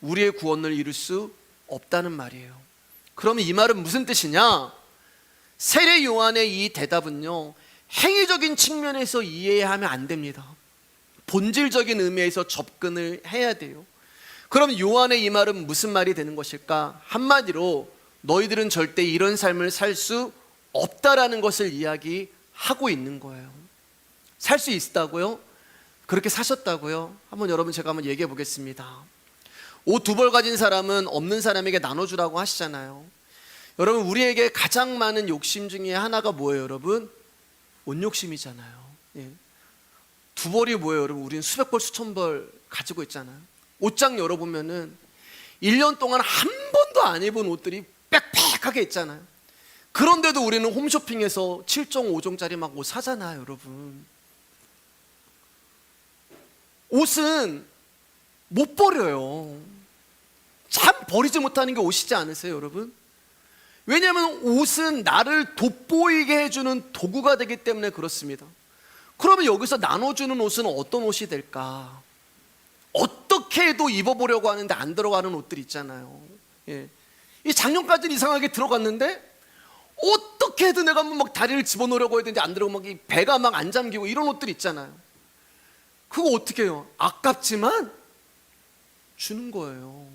Speaker 1: 우리의 구원을 이룰 수 없다는 말이에요. 그러면 이 말은 무슨 뜻이냐? 세례 요한의 이 대답은요, 행위적인 측면에서 이해하면 안 됩니다. 본질적인 의미에서 접근을 해야 돼요. 그럼 요한의 이 말은 무슨 말이 되는 것일까? 한마디로 너희들은 절대 이런 삶을 살 수 없다라는 것을 이야기하고 있는 거예요. 살 수 있다고요? 그렇게 사셨다고요? 여러분 제가 한번 얘기해 보겠습니다. 옷 두 벌 가진 사람은 없는 사람에게 나눠주라고 하시잖아요. 여러분, 우리에게 가장 많은 욕심 중에 하나가 뭐예요, 여러분? 옷 욕심이잖아요. 예. 두 벌이 뭐예요, 여러분? 우리는 수백 벌, 수천 벌 가지고 있잖아요. 옷장 열어보면은 1년 동안 한 번도 안 입은 옷들이 빽빽하게 있잖아요. 그런데도 우리는 홈쇼핑에서 7종, 5종짜리 막 옷 사잖아요, 여러분. 옷은 못 버려요. 참 버리지 못하는 게 옷이지 않으세요, 여러분? 왜냐하면 옷은 나를 돋보이게 해주는 도구가 되기 때문에 그렇습니다. 그러면 여기서 나눠주는 옷은 어떤 옷이 될까? 어떻게 해도 입어보려고 하는데 안 들어가는 옷들 있잖아요. 예. 이 작년까지는 이상하게 들어갔는데 어떻게 해도 내가 막 다리를 집어넣으려고 했는데 안 들어가고 막 이 배가 막 안 잠기고 이런 옷들 있잖아요. 그거 어떻게 해요? 아깝지만 주는 거예요.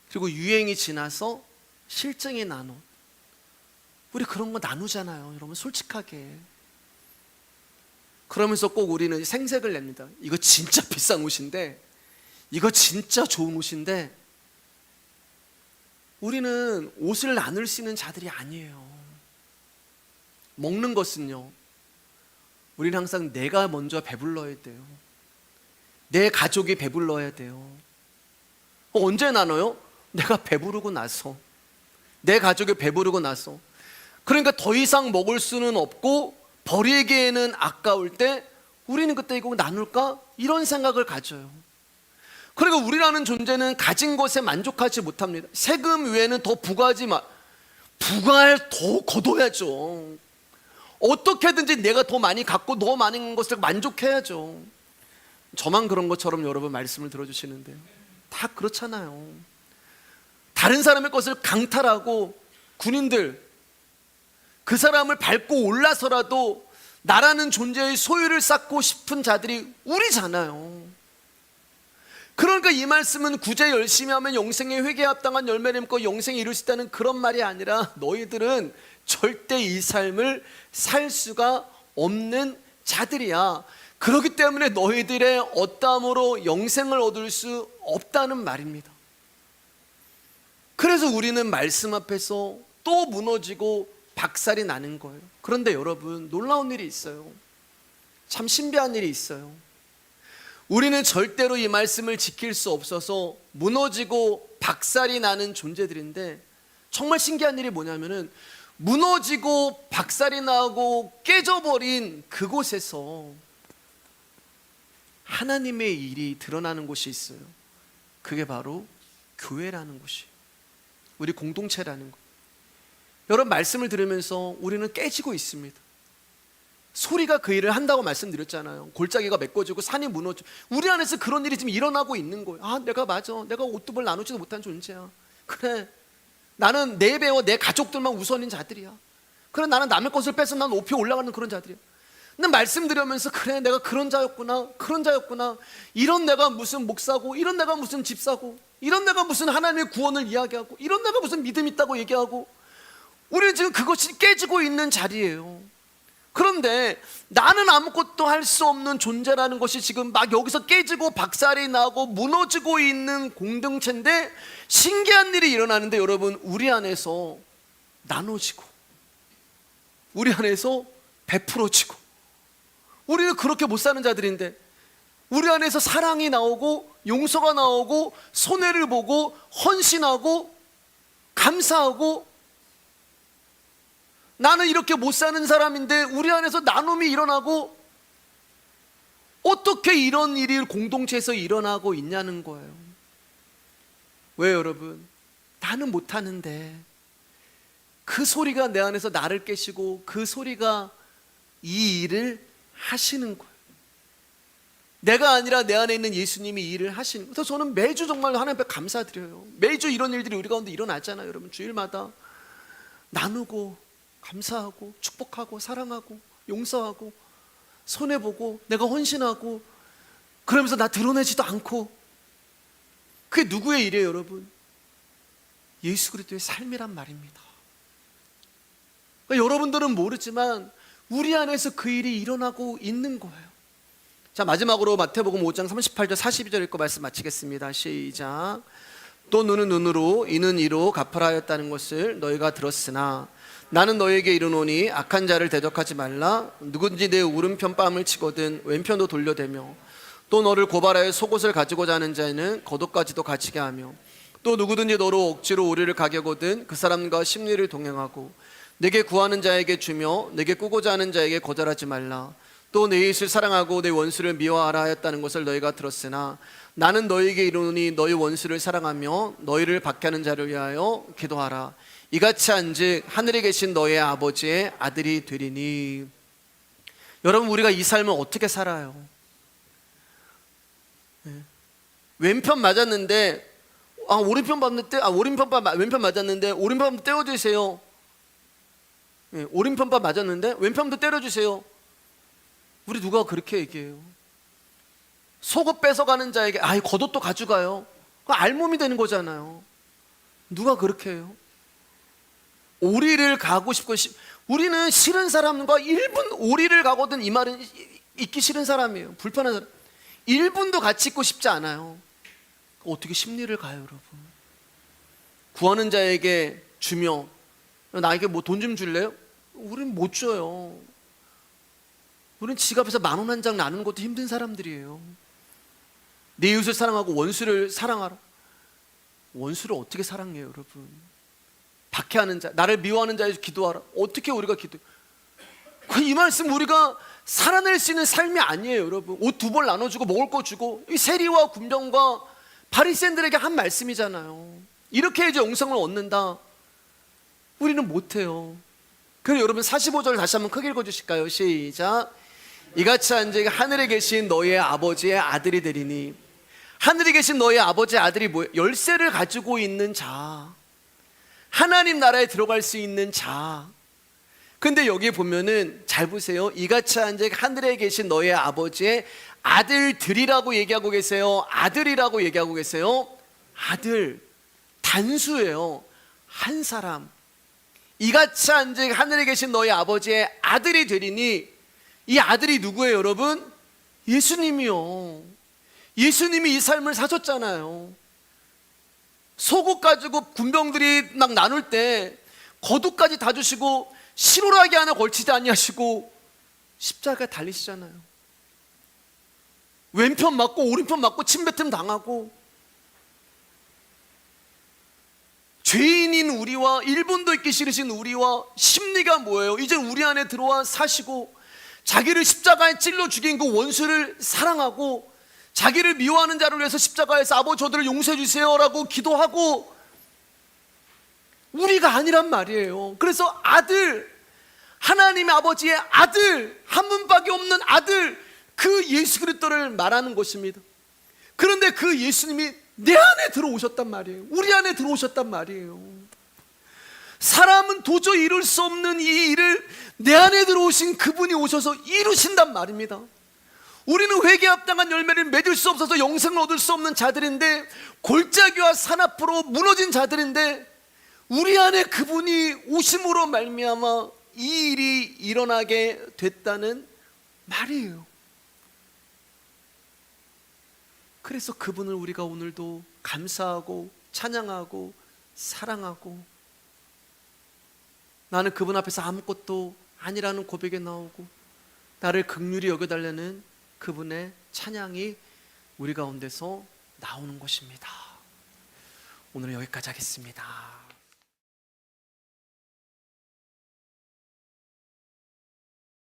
Speaker 1: 그리고 유행이 지나서 실증이 난 옷, 우리 그런 거 나누잖아요, 여러분, 솔직하게. 그러면서 꼭 우리는 생색을 냅니다. 이거 진짜 비싼 옷인데, 이거 진짜 좋은 옷인데, 우리는 옷을 나눌 수 있는 자들이 아니에요. 먹는 것은요, 우리는 항상 내가 먼저 배불러야 돼요. 내 가족이 배불러야 돼요. 언제 나눠요? 내가 배부르고 나서, 내 가족이 배부르고 나서. 그러니까 더 이상 먹을 수는 없고 버리기에는 아까울 때 우리는 그때 이거 나눌까? 이런 생각을 가져요. 그리고 우리라는 존재는 가진 것에 만족하지 못합니다. 세금 외에는 더 부과할 더 거둬야죠. 어떻게든지 내가 더 많이 갖고 더 많은 것을 만족해야죠. 저만 그런 것처럼 여러분 말씀을 들어주시는데요, 다 그렇잖아요. 다른 사람의 것을 강탈하고, 군인들 그 사람을 밟고 올라서라도 나라는 존재의 소유를 쌓고 싶은 자들이 우리잖아요. 그러니까 이 말씀은 구제 열심히 하면 영생에 회개에 합당한 열매를 맺고 영생에 이룰 수 있다는 그런 말이 아니라, 너희들은 절대 이 삶을 살 수가 없는 자들이야. 그렇기 때문에 너희들의 어떠함으로 영생을 얻을 수 없다는 말입니다. 그래서 우리는 말씀 앞에서 또 무너지고 박살이 나는 거예요. 그런데 여러분, 놀라운 일이 있어요. 참 신비한 일이 있어요. 우리는 절대로 이 말씀을 지킬 수 없어서 무너지고 박살이 나는 존재들인데, 정말 신기한 일이 뭐냐면은, 무너지고 박살이 나고 깨져버린 그곳에서 하나님의 일이 드러나는 곳이 있어요. 그게 바로 교회라는 곳이에요. 우리 공동체라는 것. 여러분, 말씀을 들으면서 우리는 깨지고 있습니다. 소리가 그 일을 한다고 말씀드렸잖아요. 골짜기가 메꿔지고 산이 무너지고, 우리 안에서 그런 일이 지금 일어나고 있는 거예요. 아, 내가 맞아, 내가 옷두벌 나누지도 못한 존재야. 그래, 나는 내 배와 내 가족들만 우선인 자들이야. 그래, 나는 남의 것을 뺏어 난 높이 올라가는 그런 자들이야. 근데 말씀드리면서, 그래, 내가 그런 자였구나, 그런 자였구나. 이런 내가 무슨 목사고, 이런 내가 무슨 집사고, 이런 내가 무슨 하나님의 구원을 이야기하고, 이런 내가 무슨 믿음 있다고 얘기하고, 우리는 지금 그것이 깨지고 있는 자리예요. 그런데 나는 아무것도 할 수 없는 존재라는 것이 지금 막 여기서 깨지고 박살이 나고 무너지고 있는 공동체인데, 신기한 일이 일어나는데, 여러분, 우리 안에서 나눠지고, 우리 안에서 베풀어지고, 우리는 그렇게 못 사는 자들인데, 우리 안에서 사랑이 나오고 용서가 나오고 손해를 보고 헌신하고 감사하고, 나는 이렇게 못 사는 사람인데 우리 안에서 나눔이 일어나고, 어떻게 이런 일이 공동체에서 일어나고 있냐는 거예요. 왜 여러분? 나는 못하는데 그 소리가 내 안에서 나를 깨시고, 그 소리가 이 일을 하시는 거예요. 내가 아니라 내 안에 있는 예수님이 이 일을 하시는 거예요. 그래서 저는 매주 정말 하나님 앞에 감사드려요. 매주 이런 일들이 우리 가운데 일어나잖아요. 여러분, 주일마다 나누고 감사하고 축복하고 사랑하고 용서하고 손해보고 내가 헌신하고, 그러면서 나 드러내지도 않고. 그게 누구의 일이에요, 여러분? 예수 그리스도의 삶이란 말입니다. 그러니까 여러분들은 모르지만 우리 안에서 그 일이 일어나고 있는 거예요. 자, 마지막으로 마태복음 5장 38절 42절 읽고 말씀 마치겠습니다. 시작. 또 눈은 눈으로 이는 이로 갚으라 하였다는 것을 너희가 들었으나 나는 너희에게 이르노니 악한 자를 대적하지 말라. 누군지 내 오른편 뺨을 치거든 왼편도 돌려대며, 또 너를 고발하여 속옷을 가지고자 하는 자에는 겉옷까지도 가지게 하며, 또 누구든지 너로 억지로 우리를 가게거든 그 사람과 심리를 동행하고, 내게 구하는 자에게 주며 내게 꾸고자 하는 자에게 거절하지 말라. 또 내 이웃을 사랑하고 내 원수를 미워하라 하였다는 것을 너희가 들었으나 나는 너희에게 이르노니 너희 원수를 사랑하며 너희를 박해하는 자를 위하여 기도하라. 이같이 한즉 하늘에 계신 너희 아버지의 아들이 되리니. 여러분, 우리가 이 삶을 어떻게 살아요? 왼편 맞았는데 오른편 봤는데 왼편 맞았는데 오른편 떼어주세요. 오른편 맞았는데 왼편도 때려주세요. 우리 누가 그렇게 얘기해요? 속옷 뺏어가는 자에게 겉옷도 가져가요. 그거 알몸이 되는 거잖아요. 누가 그렇게 해요? 오리를 가고 싶고, 우리는 싫은 사람과 1분 오리를 가거든, 이 말은 있기 싫은 사람이에요. 불편한 사람. 1분도 같이 있고 싶지 않아요. 어떻게 심리를 가요, 여러분? 구하는 자에게 주며 나에게 뭐 돈 좀 줄래요? 우린 못 줘요. 우린 지갑에서 10,000원 한 장 나누는 것도 힘든 사람들이에요. 내 이웃을 사랑하고 원수를 사랑하라. 원수를 어떻게 사랑해요, 여러분? 박해하는 자, 나를 미워하는 자에 기도하라. 어떻게 우리가 기도해요? 이 말씀 우리가 살아낼 수 있는 삶이 아니에요, 여러분. 옷 2벌 나눠주고 먹을 거 주고, 이 세리와 군병과 바리새인들에게 한 말씀이잖아요. 이렇게 해서 영생을 얻는다. 우리는 못해요. 그럼 여러분 45절 다시 한번 크게 읽어주실까요? 시작. 이같이 한즉 하늘에 계신 너희의 아버지의 아들이 되리니. 하늘에 계신 너희의 아버지의 아들이 뭐예요? 열쇠를 가지고 있는 자, 하나님 나라에 들어갈 수 있는 자. 근데 여기 보면은 잘 보세요. 이같이 한즉 하늘에 계신 너희의 아버지의 아들들이라고 얘기하고 계세요? 아들이라고 얘기하고 계세요? 아들, 단수예요. 한 사람. 이같이 한즉 하늘에 계신 너희 아버지의 아들이 되리니. 이 아들이 누구예요, 여러분? 예수님이요. 예수님이 이 삶을 사셨잖아요. 속옷 가지고 군병들이 막 나눌 때 겉옷까지 다 주시고 실오라기 하나 걸치지 아니하시고 십자가에 달리시잖아요. 왼편 맞고 오른편 맞고 침뱉음 당하고, 죄인인 우리와, 일본도 있기 싫으신 우리와 심리가 뭐예요? 이제 우리 안에 들어와 사시고, 자기를 십자가에 찔러 죽인 그 원수를 사랑하고, 자기를 미워하는 자를 위해서 십자가에서 아버지 저들을 용서해 주세요라고 기도하고, 우리가 아니란 말이에요. 그래서 아들, 하나님의 아버지의 아들, 한 분밖에 없는 아들, 그 예수 그리스도를 말하는 것입니다. 그런데 그 예수님이 내 안에 들어오셨단 말이에요. 우리 안에 들어오셨단 말이에요. 사람은 도저히 이룰 수 없는 이 일을 내 안에 들어오신 그분이 오셔서 이루신단 말입니다. 우리는 회개에 합당한 열매를 맺을 수 없어서 영생을 얻을 수 없는 자들인데, 골짜기와 산 앞으로 무너진 자들인데, 우리 안에 그분이 오심으로 말미암아 이 일이 일어나게 됐다는 말이에요. 그래서 그분을 우리가 오늘도 감사하고 찬양하고 사랑하고, 나는 그분 앞에서 아무것도 아니라는 고백에 나오고, 나를 긍휼히 여겨달라는 그분의 찬양이 우리 가운데서 나오는 것입니다. 오늘은 여기까지 하겠습니다.